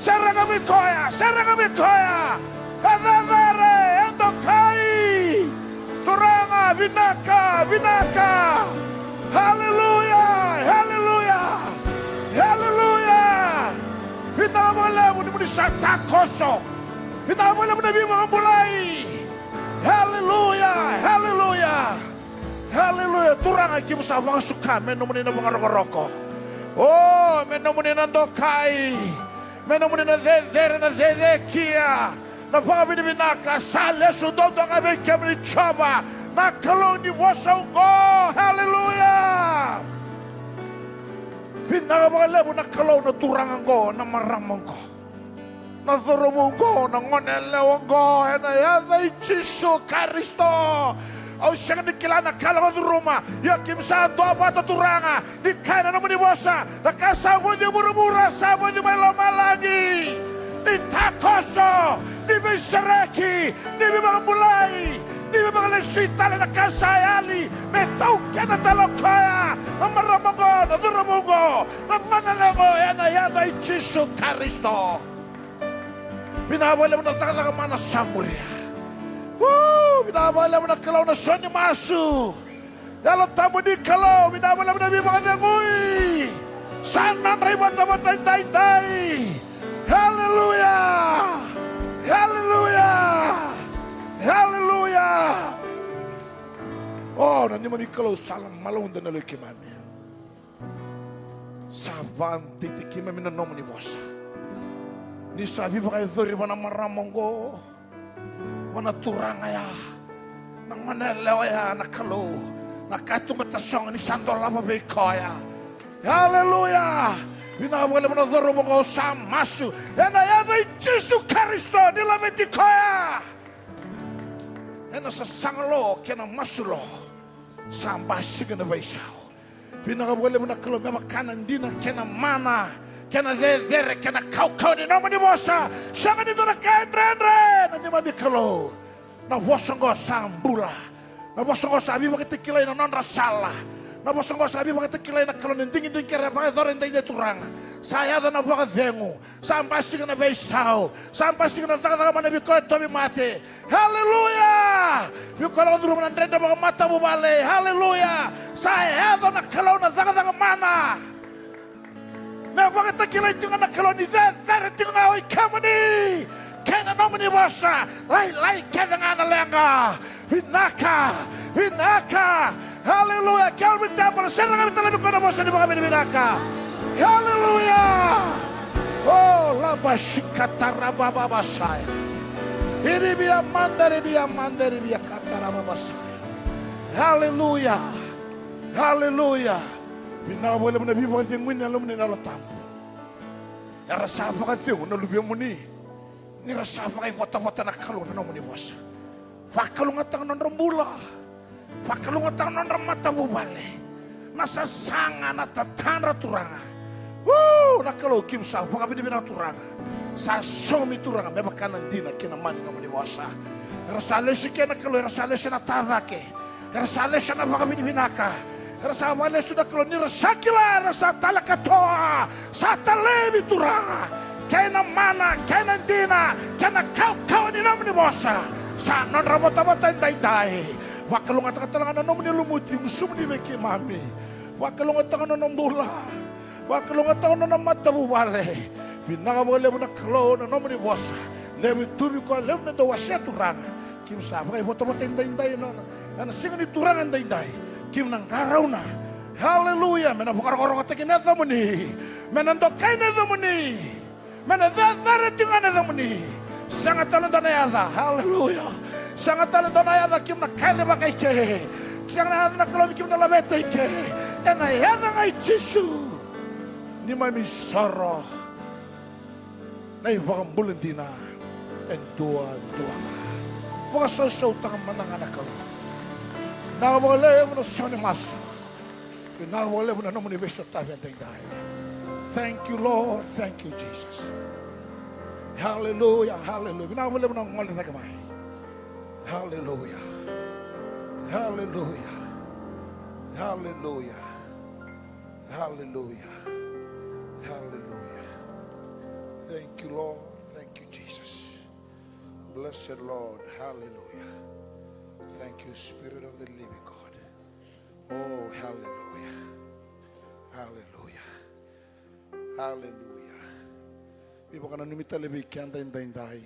Serra Mikoya. Kadadare endokai. Turanga vinaka. Hallelujah. Pinamalamu ni Santa Koso. Pinamalamu na mga mulai. Hallelujah. Turang ay kimusa mga suka. Menomuni na mga roko. Oh, menomuni na dokai. Menomuni na dedekia. Na mga binibinaka. Sale sudod ang abay kami ni Chaba. Nakalong ni Wasang Go. Hallelujah. Pinamalamu na kalaw na turangan ko. Na maramang ko. Nazurumugo, nangonelewongo, enayada Jisu Kristo. Au siya nikila na kala ko ruma, yakim sa doba taturanga, di kaya naman ni bosa, nakasama niyo murumura, sama niyo may lomalagi, ni takoso, ni may sareki, ni may mga bulay, ni may mga lesita na nakasayali, may tawka na talokaya, ang maramongo, nazurumugo, nangonelewongo, enayada Jisu Kristo. Pinabala mo na takamana samuria. Pinabala mo na kalaw na soni masu. Dalam tamu di kalaw, pinabala mo na mga dengoy. Sana tayo matay. Hallelujah. Oh, nani mo di kalaw salam malawon na naloy kimami. Saban titikimami na nomo ni Vosa. Ni sabi pa kayo thuri wana maramongo. Wana turanga ya. Nang manelewa ya nakalo. Nakatumatasong ni santo lama bekoya. Hallelujah. Binawala mo na thuri mo ko sa masu. Enayada Jisu Kristo nilamiti koya. Ena sa sangalo kena masulo. Sampai siga na baisaw. Binawala mo na kalo makanan dina kena mana. Kena dere kena kau di nama ni Mosa. Sangat itu nak kendre nanti mami kalau na wasongo sambula. Na wasongo sabi pakai tekilai na non rasala. Na wasongo sabi pakai tekilai na kalau nendingin kira pakai doren tanya turang. Saya tu na pakai dengu. Sampai sih kena besau. Sampai sih kena tak mana bikoi tobi mati. Haleluya. Bikoi orang rumah nendenda pakai mata bubale. Haleluya. Saya tu na kalau na tak mana. Na bakit takilay ito nga nakaloni that ito nga ay kamani kaya na naman ni Wasa lay kaya nga nalenga vinaka hallelujah Calvary Temple sir nga talabi ko na Wasa di ba kami vinaka hallelujah oh labashikatarababasaya iribia mandari katarababasaya hallelujah Pinawala mo na biwa kasi ngwin na alam ni nalatampo. Narasapa ka tiyo, nalubyan mo ni. Nirasapa kayo wata-wata na kaluna na mo ni Wasa. Pakalungatang ng rambula. Pakalungatang ng ramata bubale. Nasasanga na tatana turanga. Nakalo kim sa pagkabi ni turanga. Sa somi turanga, may bakanan din na kinaman na mo ni Wasa. Rasalesi kaya nakalo, rasalesi na tarake. Rasalesi na pagkabi ni binaka. Rasa wale sudah kalau ni rasakila rasa talakatoa satalebi turanga kena mana kena dina kena kau ni namu ni Bosa sa non rabota dai wakalung atakalangan namu ni lumuti musum ni beki mami wakalung atakalan namu bola wakalung atakalan namu mata buwale binaga wale muna kalau namu ni Bosa lebi tubi ko lebi na dawasya turanga kim sa kay bota dai non ana singa ni turanga dai Kim nang araw na. Hallelujah. Menabukar-korong at kineta mo ni. Menandokay na mo ni. Menadadarating na mo ni. Sangat talanda na yada. Hallelujah. Sangat talanda na yada. Kim na kailaba kay ke. Sangat na kalami kim na labetay ke. E na yada ngay Jisu. Ni mami soro. Na ibakambulan din na. En dua. Mga sasaw tangang mananganak ka. Nakawala mo na siya ni Masa. Pinawalevu na naman ni Beso Taventay. Thank you, Lord. Thank you, Jesus. Hallelujah, hallelujah. Pinawalevu na ngole na kamay. Hallelujah. Hallelujah. Hallelujah. Hallelujah. Hallelujah. Thank you, Lord. Thank you, Jesus. Blessed Lord. Hallelujah. Thank you, Spirit of the living God. Oh, hallelujah. Hallelujah. Hallelujah. Iba ka na numita lebi kanda inday.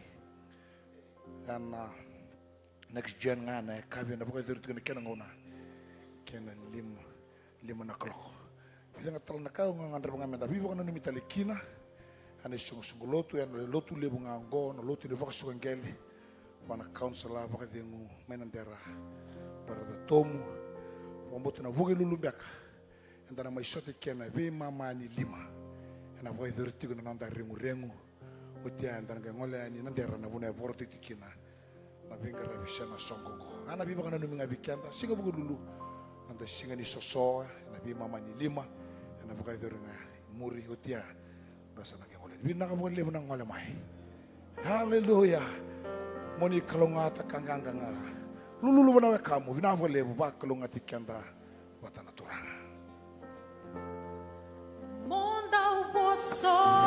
And next gen nga na kabi na bukay dito ka na nguna. Kena lima na klok. Kita nga talang nakaw nga ngandar mga menda. Iba ka na numita likina. Ano sung lotu yan. Lotu lebu nga anggo. Lotu lebu ka sukan geli. Wana counsela baka dengu menandera. Para da tomu. Pamboto na vugi lulumbeka. Enda na maisote kena. Ve mama ni lima. Ena bukay dito ka na nanda rengu. Otia enda nga ngole ni nandera na buna boroti tikina. Na bingara bisa na songongo. Ana biba kana numinga bikenda. Singa bugu dulu. Nanda singa ni soso. Ena bi mama ni lima. Ena bukay dito nga muri otia. Basa na ngole. Bina ka bukan lebu na ngole mai. Hallelujah. Moni kalongata kanganga. Lulu wana kamu. Bina bukan lebu ba kalongati kenda. Watana turanga. Monda o poço